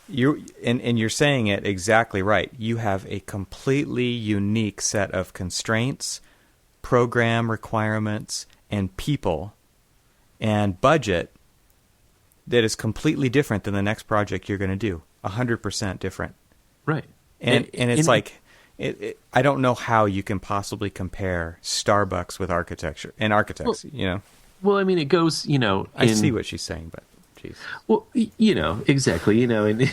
and you're saying it exactly right. You have a completely unique set of constraints, program requirements, and people and budget that is completely different than the next project you're going to do. 100% different. Right. And it's like, I don't know how you can possibly compare Starbucks with architecture and architects, Well, I mean, it goes, I see what she's saying, but geez. Well, exactly, and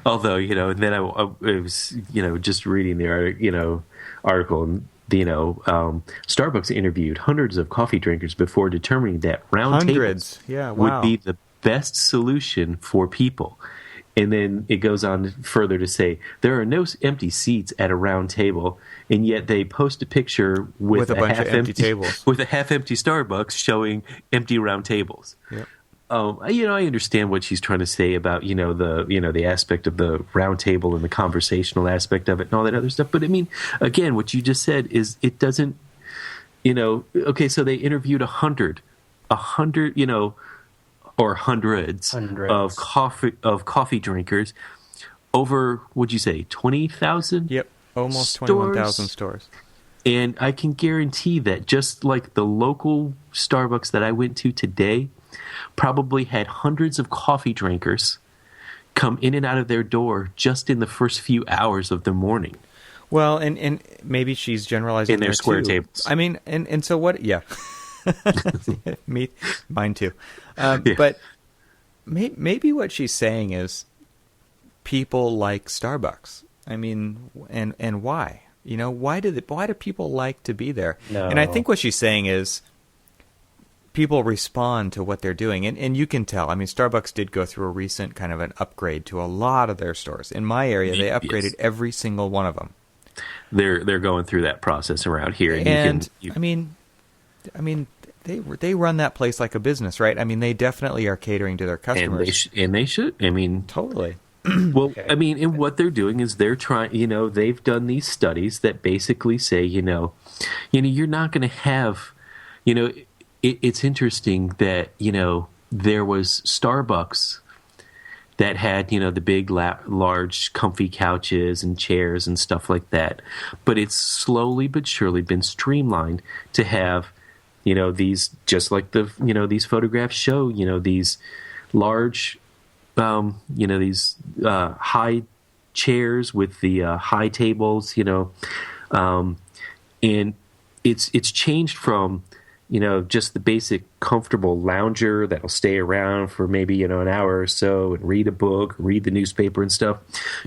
although, and then I was, just reading the article, and, Starbucks interviewed hundreds of coffee drinkers before determining that round tables would be the best solution for people. And then it goes on further to say there are no empty seats at a round table, and yet they post a picture with a bunch of empty tables, with a half-empty Starbucks showing empty round tables. Yep. I understand what she's trying to say about the aspect of the round table and the conversational aspect of it and all that other stuff. But I mean, again, what you just said is it doesn't. Okay, so they interviewed 100, or hundreds of coffee drinkers over, would you say, 20,000? Yep, almost 21,000 stores. And I can guarantee that just like the local Starbucks that I went to today probably had hundreds of coffee drinkers come in and out of their door just in the first few hours of the morning. Well, and maybe she's generalizing in their square tables. I mean, and so what? Yeah. Mine too. But maybe what she's saying is people like Starbucks. I mean, and why? Why do people like to be there? No. And I think what she's saying is people respond to what they're doing, and you can tell. I mean, Starbucks did go through a recent kind of an upgrade to a lot of their stores. In my area, they upgraded every single one of them. They're going through that process around here, I mean, they run that place like a business, right? I mean, they definitely are catering to their customers, and they should. I mean, totally. Well, okay. I mean, and what they're doing is they're trying. They've done these studies that basically say, you're not going to have, it's interesting that there was Starbucks that had the big, large, comfy couches and chairs and stuff like that, but it's slowly but surely been streamlined to have. These, just like these photographs show, these large, these high chairs with the high tables, and it's changed from, just the basic comfortable lounger that'll stay around for maybe, an hour or so and read a book, read the newspaper and stuff,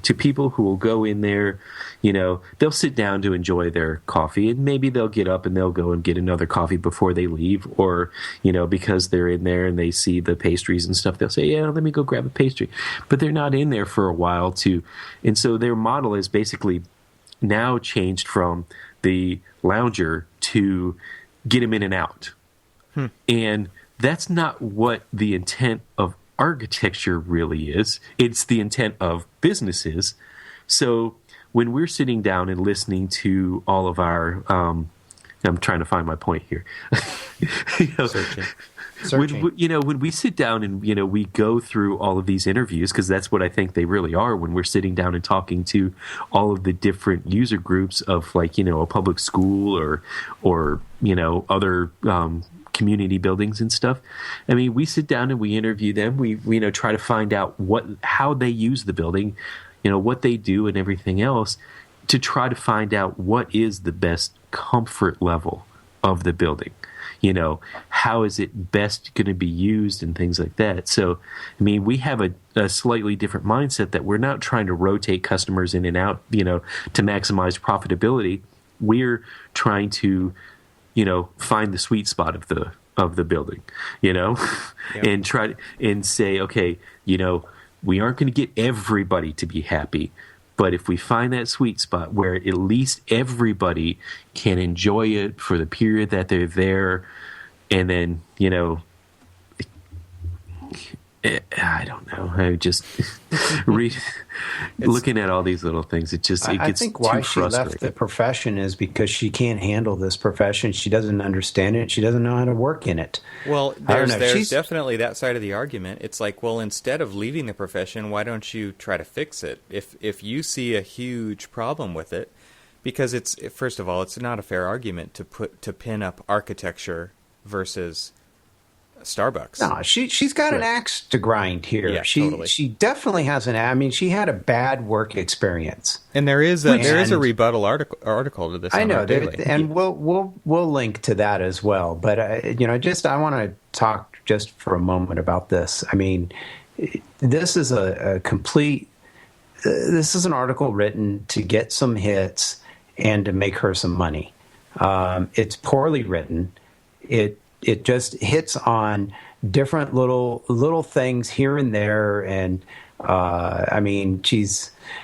to people who will go in there, they'll sit down to enjoy their coffee, and maybe they'll get up and they'll go and get another coffee before they leave, or, because they're in there and they see the pastries and stuff, they'll say, yeah, let me go grab a pastry. But they're not in there for a while and so their model is basically now changed from the lounger to get them in and out. And that's not what the intent of architecture really is. It's the intent of businesses. So when we're sitting down and listening to all of our, I'm trying to find my point here. Searching. When we sit down and, we go through all of these interviews, because that's what I think they really are when we're sitting down and talking to all of the different user groups of a public school or other community buildings and stuff. I mean, we sit down and we interview them. We try to find out how they use the building, what they do and everything else, to try to find out what is the best comfort level of the building. How is it best going to be used and things like that. So, I mean, we have a slightly different mindset that we're not trying to rotate customers in and out, to maximize profitability. We're trying to, find the sweet spot of the building, yep. and try and say, okay, we aren't going to get everybody to be happy. But if we find that sweet spot where at least everybody can enjoy it for the period that they're there, and then, I don't know. I just looking at all these little things. It gets I think why she left the profession is because she can't handle this profession. She doesn't understand it. She doesn't know how to work in it. Well, there's definitely that side of the argument. It's like, well, instead of leaving the profession, why don't you try to fix it? If you see a huge problem with it, because first of all, it's not a fair argument to pin up architecture versus Starbucks. No, she's got an axe to grind here. Yeah, totally. She definitely has she had a bad work experience. And there is a rebuttal article to this. I know, and we'll link to that as well. But I want to talk just for a moment about this. I mean, this is this is an article written to get some hits and to make her some money. It's poorly written. It just hits on different little things here and there, and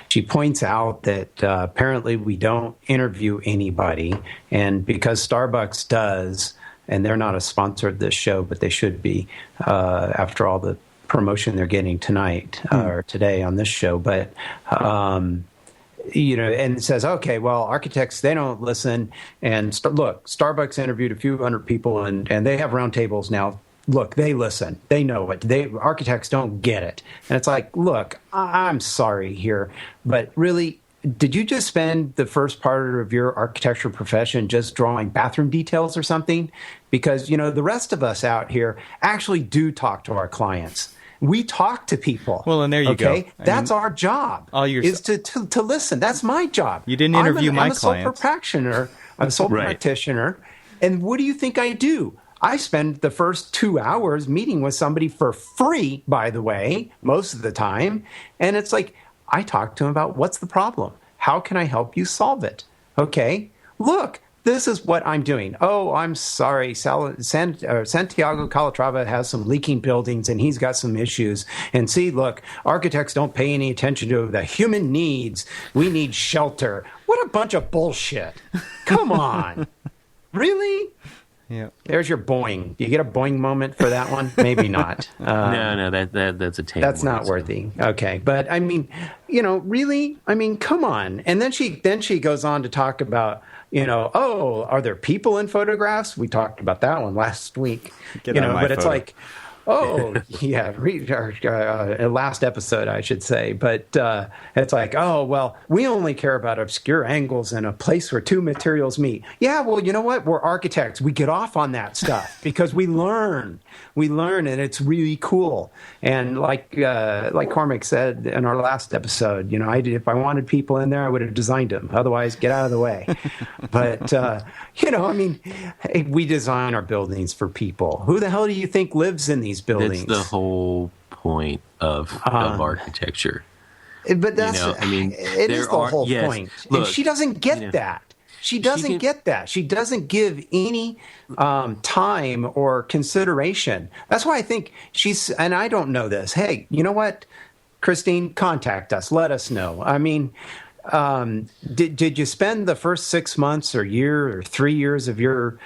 she points out that apparently we don't interview anybody, and because Starbucks does, and they're not a sponsor of this show, but they should be after all the promotion they're getting tonight or today on this show, but. And it says, okay, well, architects, they don't listen. And look, Starbucks interviewed a few hundred people, and they have roundtables now. Look, they listen. They know it. Architects don't get it. And it's like, look, I'm sorry here, but really, did you just spend the first part of your architecture profession just drawing bathroom details or something? Because, the rest of us out here actually do talk to our clients. We talk to people. Well, and there you go. That's our job. Is to listen. That's my job. You didn't interview my clients. I'm a sole practitioner. And what do you think I do? I spend the first 2 hours meeting with somebody for free, by the way, most of the time. And it's like, I talk to them about what's the problem? How can I help you solve it? Okay, look. This is what I'm doing. Oh, I'm sorry. Santiago Calatrava has some leaking buildings, and he's got some issues. And see, look, architects don't pay any attention to the human needs. We need shelter. What a bunch of bullshit. Come on. Really? Yeah. There's your boing. Do you get a boing moment for that one? Maybe not. No, that's a tame. That's not worthy. Okay, but really, come on. And then she goes on to talk about. Are there people in photographs? We talked about that one last week. But it's like, last episode, I should say. But it's like, we only care about obscure angles in a place where two materials meet. Yeah, well, you know what? We're architects. We get off on that stuff because we learn. We learn, and it's really cool. And like Cormac said in our last episode, if I wanted people in there, I would have designed them. Otherwise, get out of the way. But, we design our buildings for people. Who the hell do you think lives in these buildings? That's the whole point of architecture. But it is the whole point. Look, and she doesn't get that. She doesn't get that. She doesn't give any time or consideration. That's why I think and I don't know this. Hey, you know what, Christine, contact us. Let us know. Did you spend the first 6 months or year or 3 years of your,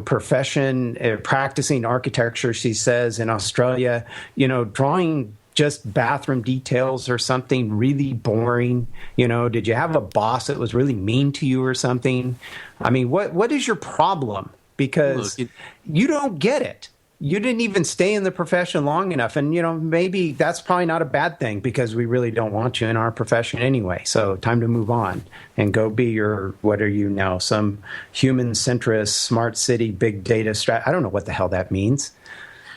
profession practicing architecture, she says, in Australia, drawing just bathroom details or something really boring? Did you have a boss that was really mean to you or something? What is your problem? Because you don't get it. You didn't even stay in the profession long enough. And, maybe that's probably not a bad thing because we really don't want you in our profession anyway. So time to move on and go be what are you now? Some human centrist, smart city, big data I don't know what the hell that means.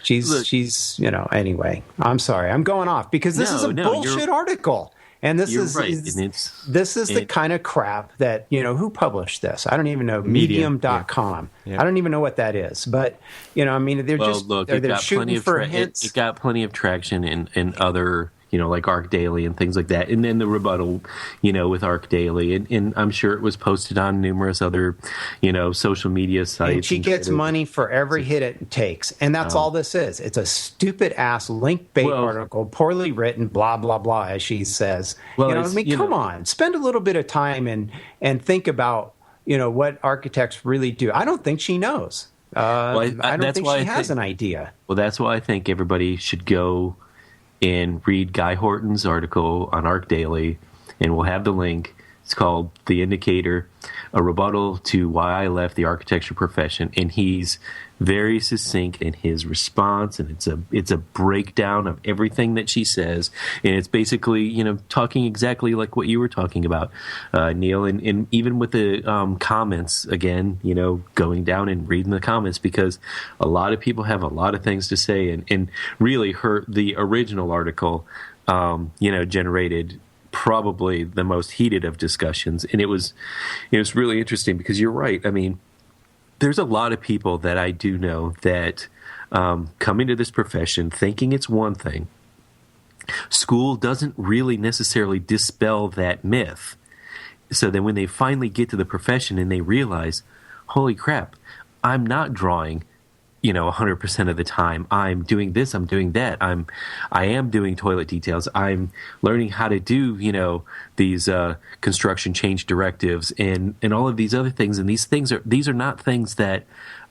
She's anyway, I'm sorry. I'm going off because this is a bullshit article. And this is the kind of crap that, who published this? I don't even know. Medium.com. Yeah. I don't even know what that is. But, they're shooting for hints. It got plenty of traction in other, like Arc Daily and things like that. And then the rebuttal, with Arc Daily. And I'm sure it was posted on numerous other, social media sites. And she gets money for every hit it takes. And that's all this is. It's a stupid-ass link-bait article, poorly written, blah, blah, blah, as she says. Come on. Spend a little bit of time and think about, what architects really do. I don't think she knows. I don't think she has an idea. Well, that's why I think everybody should go and read Guy Horton's article on Arc Daily, and we'll have the link. It's called The Indicator, a rebuttal to why I left the architecture profession. And he's very succinct in his response, and it's a breakdown of everything that she says. And it's basically, talking exactly like what you were talking about, Neil, and even with the comments, again, going down and reading the comments, because a lot of people have a lot of things to say. And really, the original article, generated probably the most heated of discussions, and it was really interesting because you're right. I mean, there's a lot of people that I do know that come into this profession thinking it's one thing. School doesn't really necessarily dispel that myth. So then when they finally get to the profession and they realize, holy crap, I'm not drawing 100% of the time. I'm doing this, I'm doing that. I am doing toilet details. I'm learning how to do, these construction change directives and all of these other things. And these are not things that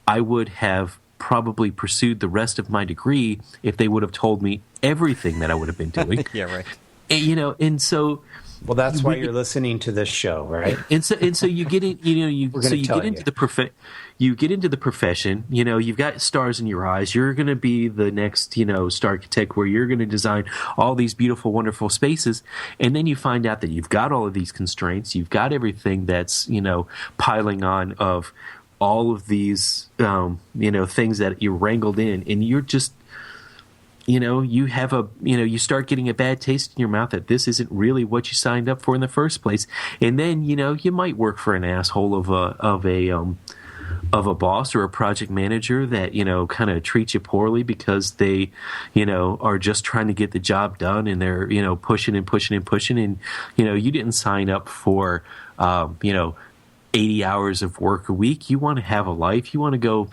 I would have probably pursued the rest of my degree if they would have told me everything that I would have been doing. Yeah, right. And, and so well, that's why you're listening to this show, right? And so you get in, you get into the profession. You've got stars in your eyes. You're going to be the next, star architect, where you're going to design all these beautiful, wonderful spaces. And then you find out that you've got all of these constraints. You've got everything that's, piling on of all of these, things that you wrangled in, and you're just, you have you start getting a bad taste in your mouth that this isn't really what you signed up for in the first place. And then, you might work for an asshole of a boss or a project manager that, kind of treats you poorly because they, are just trying to get the job done, and they're, pushing and pushing and pushing. And, you didn't sign up for, 80 hours of work a week. You want to have a life. You want to go,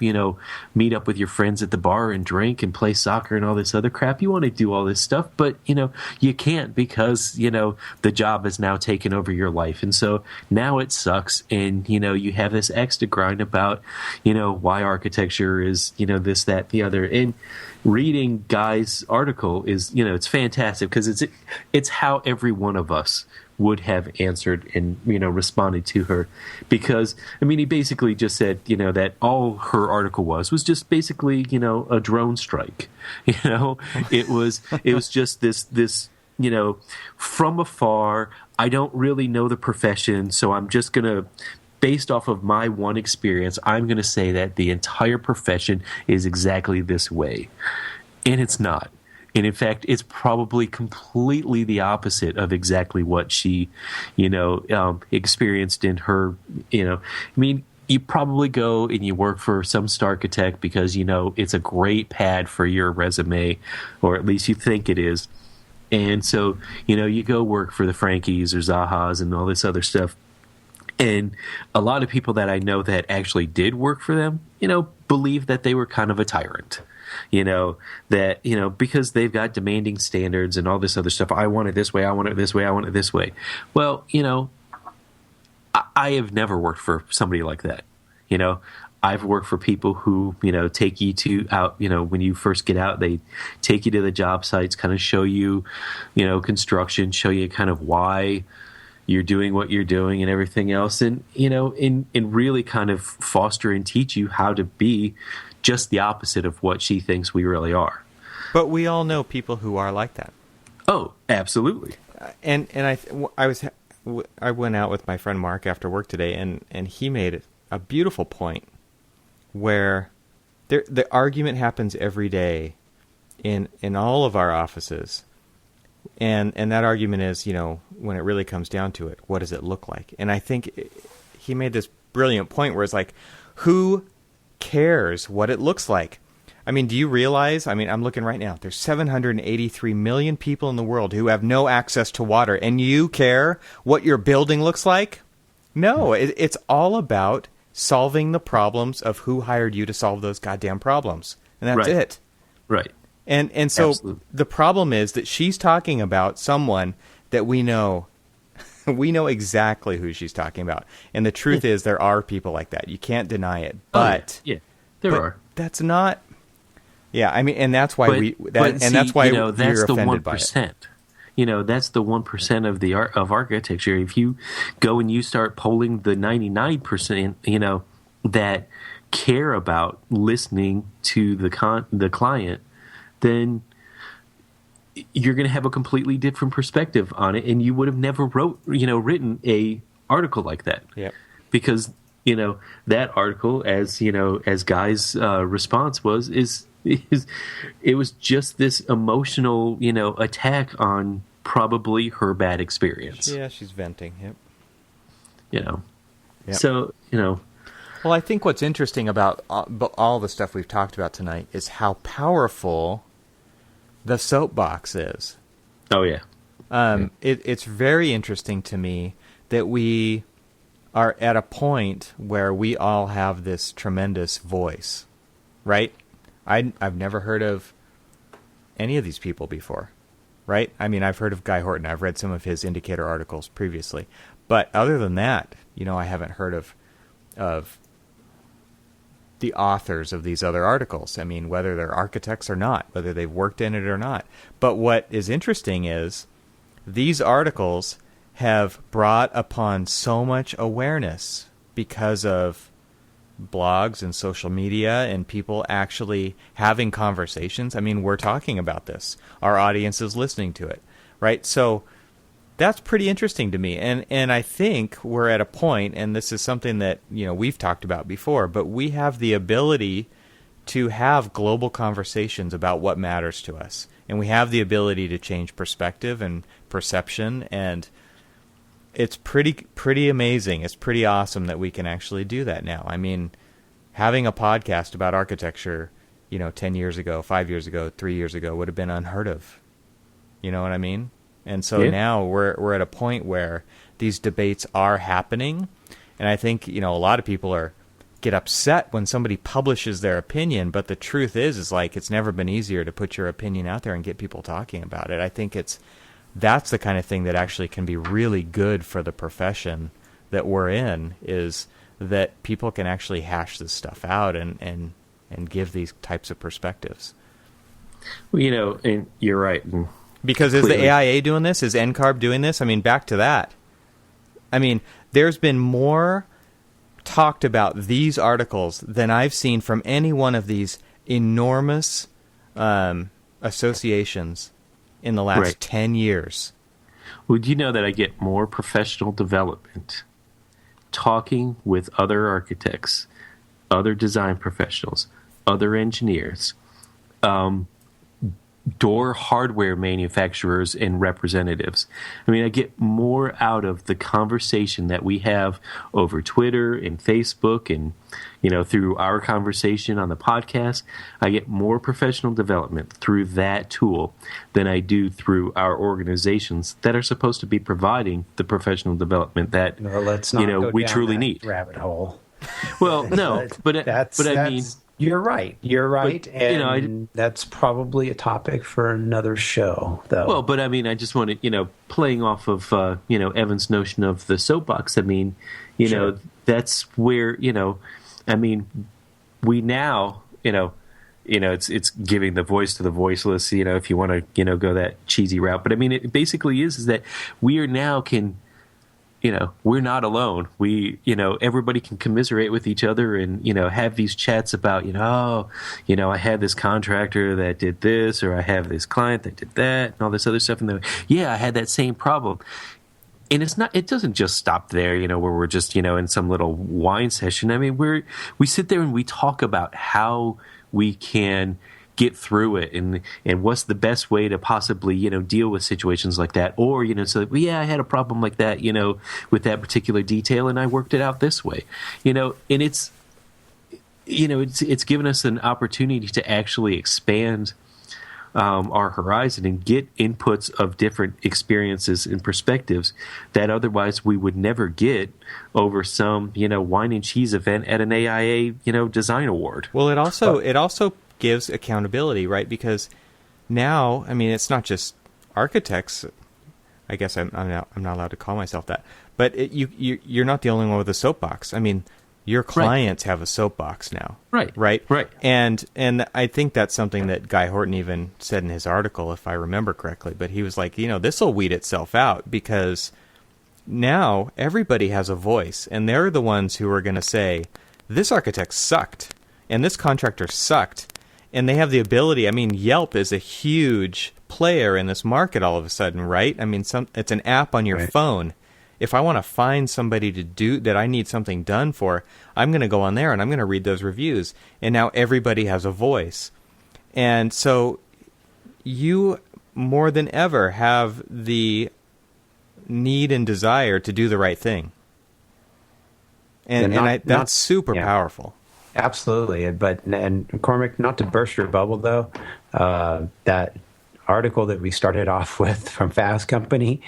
meet up with your friends at the bar and drink and play soccer and all this other crap. You want to do all this stuff, but, you can't because, the job has now taken over your life. And so now it sucks. And, you have this extra grind about, why architecture is, this, that, the other. And reading Guy's article is, it's fantastic because it's how every one of us would have answered and, responded to her. Because, he basically just said, that all her article was just basically, a drone strike. It was just this, from afar, I don't really know the profession, so I'm just going to, based off of my one experience, I'm going to say that the entire profession is exactly this way. And it's not. And in fact, it's probably completely the opposite of exactly what she, experienced in her, you probably go and you work for some star architect because, it's a great pad for your resume, or at least you think it is. And so, you go work for the Frankies or Zahas and all this other stuff. And a lot of people that I know that actually did work for them, believe that they were kind of a tyrant. Because they've got demanding standards and all this other stuff. I want it this way. I want it this way. I want it this way. Well, I have never worked for somebody like that. I've worked for people who, take you out, when you first get out, they take you to the job sites, kind of show you, construction, show you kind of why you're doing what you're doing and everything else. And, and really kind of foster and teach you how to be just the opposite of what she thinks we really are. But we all know people who are like that. Oh, absolutely. And I went out with my friend Mark after work today, and he made a beautiful point where the argument happens every day in all of our offices. And that argument is, when it really comes down to it, what does it look like? And I think he made this brilliant point where it's like, who cares what it looks like? Do you realize, I'm looking right now, there's 783 million people in the world who have no access to water, and you care what your building looks like? No, it's all about solving the problems of who hired you to solve those goddamn problems. And that's it. Right. And so Absolutely. The problem is that she's talking about someone that we know. We know exactly who she's talking about. And the truth is there are people like that. You can't deny it. But there are. That's not Yeah, I mean, and that's why that's why that's you're the offended by it. 1%. That's the 1% of the art of architecture. If you go and you start polling the 99%, that care about listening to the client, then you're going to have a completely different perspective on it, and you would have never written a article like that. Yep. Because that article, as Guy's response was, it was just this emotional attack on probably her bad experience. Yeah, she's venting. Yep. Yep. So Well, I think what's interesting about all the stuff we've talked about tonight is how powerful the soapbox is. Oh yeah. It's very interesting to me that we are at a point where we all have this tremendous voice, right? I've never heard of any of these people before, right? I mean, I've heard of Guy Horton. I've read some of his indicator articles previously. But other than that, I haven't heard of the authors of these other articles. I mean, whether they're architects or not, whether they've worked in it or not. But what is interesting is these articles have brought upon so much awareness because of blogs and social media and people actually having conversations. I mean, we're talking about this. Our audience is listening to it, right? So that's pretty interesting to me. And I think we're at a point, and this is something that, we've talked about before, but we have the ability to have global conversations about what matters to us. And we have the ability to change perspective and perception, and it's pretty amazing. It's pretty awesome that we can actually do that now. I mean, having a podcast about architecture, 10 years ago, 5 years ago, 3 years ago would have been unheard of. You know what I mean? And so now we're at a point where these debates are happening, and I think a lot of people get upset when somebody publishes their opinion. But the truth is like it's never been easier to put your opinion out there and get people talking about it. I think that's the kind of thing that actually can be really good for the profession that we're in, is that people can actually hash this stuff out and give these types of perspectives. Well, and you're right. Because is the AIA doing this? Is NCARB doing this? I mean, back to that. I mean, there's been more talked about these articles than I've seen from any one of these enormous associations in the last 10 years. Well, do you know that I get more professional development talking with other architects, other design professionals, other engineers, door hardware manufacturers and representatives. I mean, I get more out of the conversation that we have over Twitter and Facebook and, through our conversation on the podcast. I get more professional development through that tool than I do through our organizations that are supposed to be providing the professional development that, let's not go we down truly that need. Rabbit hole. Well, no, but I mean, you're right. But, and that's probably a topic for another show, though. Well, but I mean, I just want to, playing off of, Evan's notion of the soapbox. I mean, Sure. That's where, I mean, we now, it's giving the voice to the voiceless, if you want to, go that cheesy route. But I mean, it basically is that we are now we're not alone. We, everybody can commiserate with each other and, have these chats about, I had this contractor that did this, or I have this client that did that, and all this other stuff. And I had that same problem. And it doesn't just stop there, where we're just, in some little wine session. I mean, we sit there and we talk about how we can get through it and what's the best way to possibly, deal with situations like that. Or, I had a problem like that, with that particular detail and I worked it out this way, and it's given us an opportunity to actually expand our horizon and get inputs of different experiences and perspectives that otherwise we would never get over some, wine and cheese event at an AIA, design award. Well, it also gives accountability, right? Because now, I mean, it's not just architects. I guess I'm not allowed to call myself that, but you're not the only one with a soapbox. I mean, Your clients have a soapbox now. Right. And I think that's something that Guy Horton even said in his article, if I remember correctly. But he was like, this will weed itself out because now everybody has a voice, and they're the ones who are going to say, this architect sucked, and this contractor sucked. And they have the ability. I mean, Yelp is a huge player in this market all of a sudden, right? I mean, it's an app on your phone. If I want to find somebody to do that I need something done for, I'm going to go on there and I'm going to read those reviews. And now everybody has a voice. And so you, more than ever, have the need and desire to do the right thing. And that's super powerful. Absolutely. But Cormac, not to burst your bubble, though, that article that we started off with from Fast Company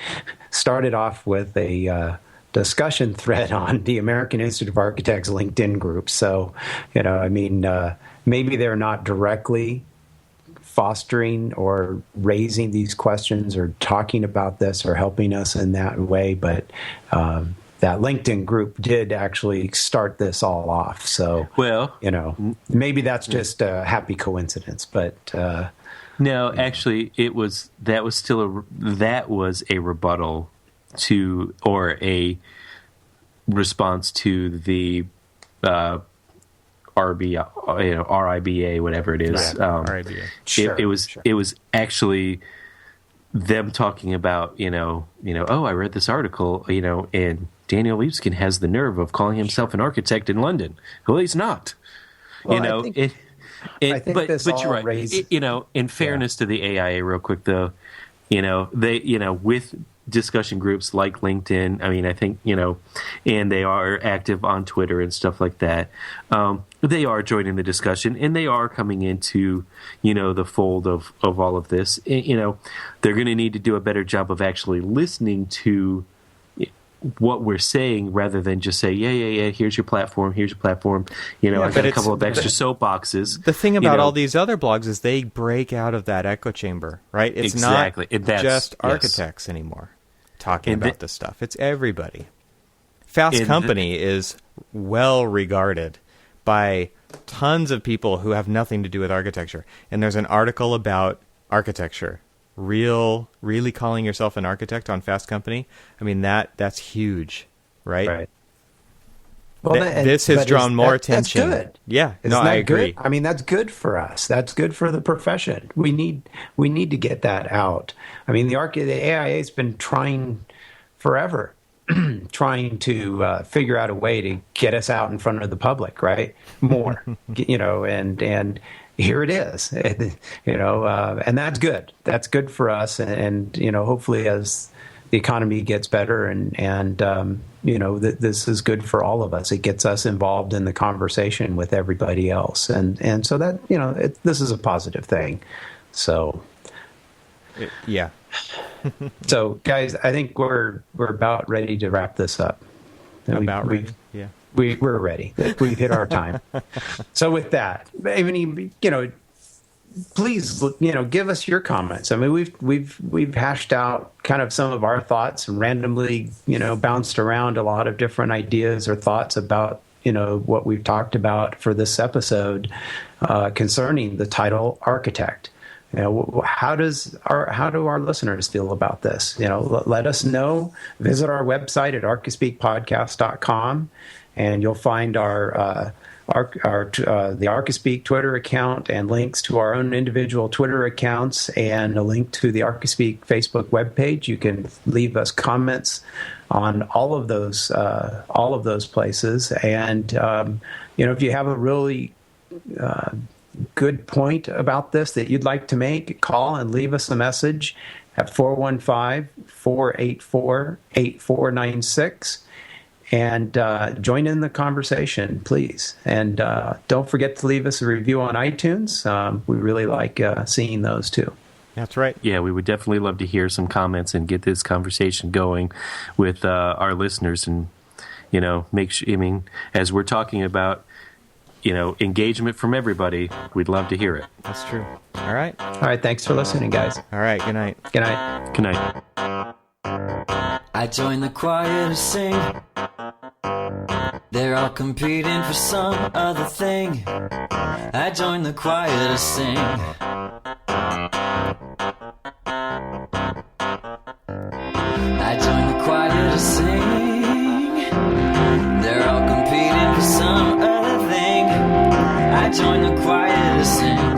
started off with a discussion thread on the American Institute of Architects LinkedIn group. So, maybe they're not directly fostering or raising these questions or talking about this or helping us in that way, but that LinkedIn group did actually start this all off. So, maybe that's just a happy coincidence, but no, actually, that was a rebuttal to, or a response to the RIBA, whatever it is. RIBA. Sure, it was actually them talking about, oh, I read this article, and Daniel Libeskind has the nerve of calling himself an architect in London. Well, he's not. Well, I think but you're right. Raises, in fairness to the AIA, real quick though, they, with discussion groups like LinkedIn, I think, and they are active on Twitter and stuff like that. They are joining the discussion, and they are coming into, the fold of all of this. They're going to need to do a better job of actually listening to what we're saying rather than just say, yeah, here's your platform. I've got a couple of extra soapboxes. The thing about all these other blogs is they break out of that echo chamber, right? It's not just architects anymore talking about this stuff. It's everybody. Fast Company is well regarded by tons of people who have nothing to do with architecture. And there's an article about architecture. Really calling yourself an architect on Fast Company. That's huge, right? Right. Well, this has drawn more attention. That's good. Yeah, I agree. Good? That's good for us. That's good for the profession. We need to get that out. The AIA has been trying forever, trying to figure out a way to get us out in front of the public, right? More, and here it is, and that's good. That's good for us, and hopefully as the economy gets better, and this is good for all of us. It gets us involved in the conversation with everybody else, and so that this is a positive thing. So, yeah. So, guys, I think we're about ready to wrap this up. Yeah. We're ready. We've hit our time. So with that, please, give us your comments. We've hashed out kind of some of our thoughts and randomly, bounced around a lot of different ideas or thoughts about, what we've talked about for this episode concerning the title architect. How do our listeners feel about this? Let us know. Visit our website at archispeakpodcast.com. And you'll find the Archispeak Twitter account and links to our own individual Twitter accounts and a link to the Archispeak Facebook webpage. You can leave us comments on all of those places. And if you have a really good point about this that you'd like to make, call and leave us a message at 415-484-8496. And join in the conversation, please. And don't forget to leave us a review on iTunes. We really like seeing those, too. That's right. Yeah, we would definitely love to hear some comments and get this conversation going with our listeners. And, make sure, as we're talking about, engagement from everybody, we'd love to hear it. That's true. All right. All right. Thanks for listening, guys. All right. Good night. Good night. Good night. I joined the choir to sing. They're all competing for some other thing. I join the choir to sing. I join the choir to sing. They're all competing for some other thing. I join the choir to sing.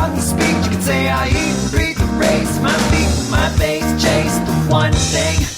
Archispeak, you can say I eat, breathe, the race, my beat, my bass, chase the one thing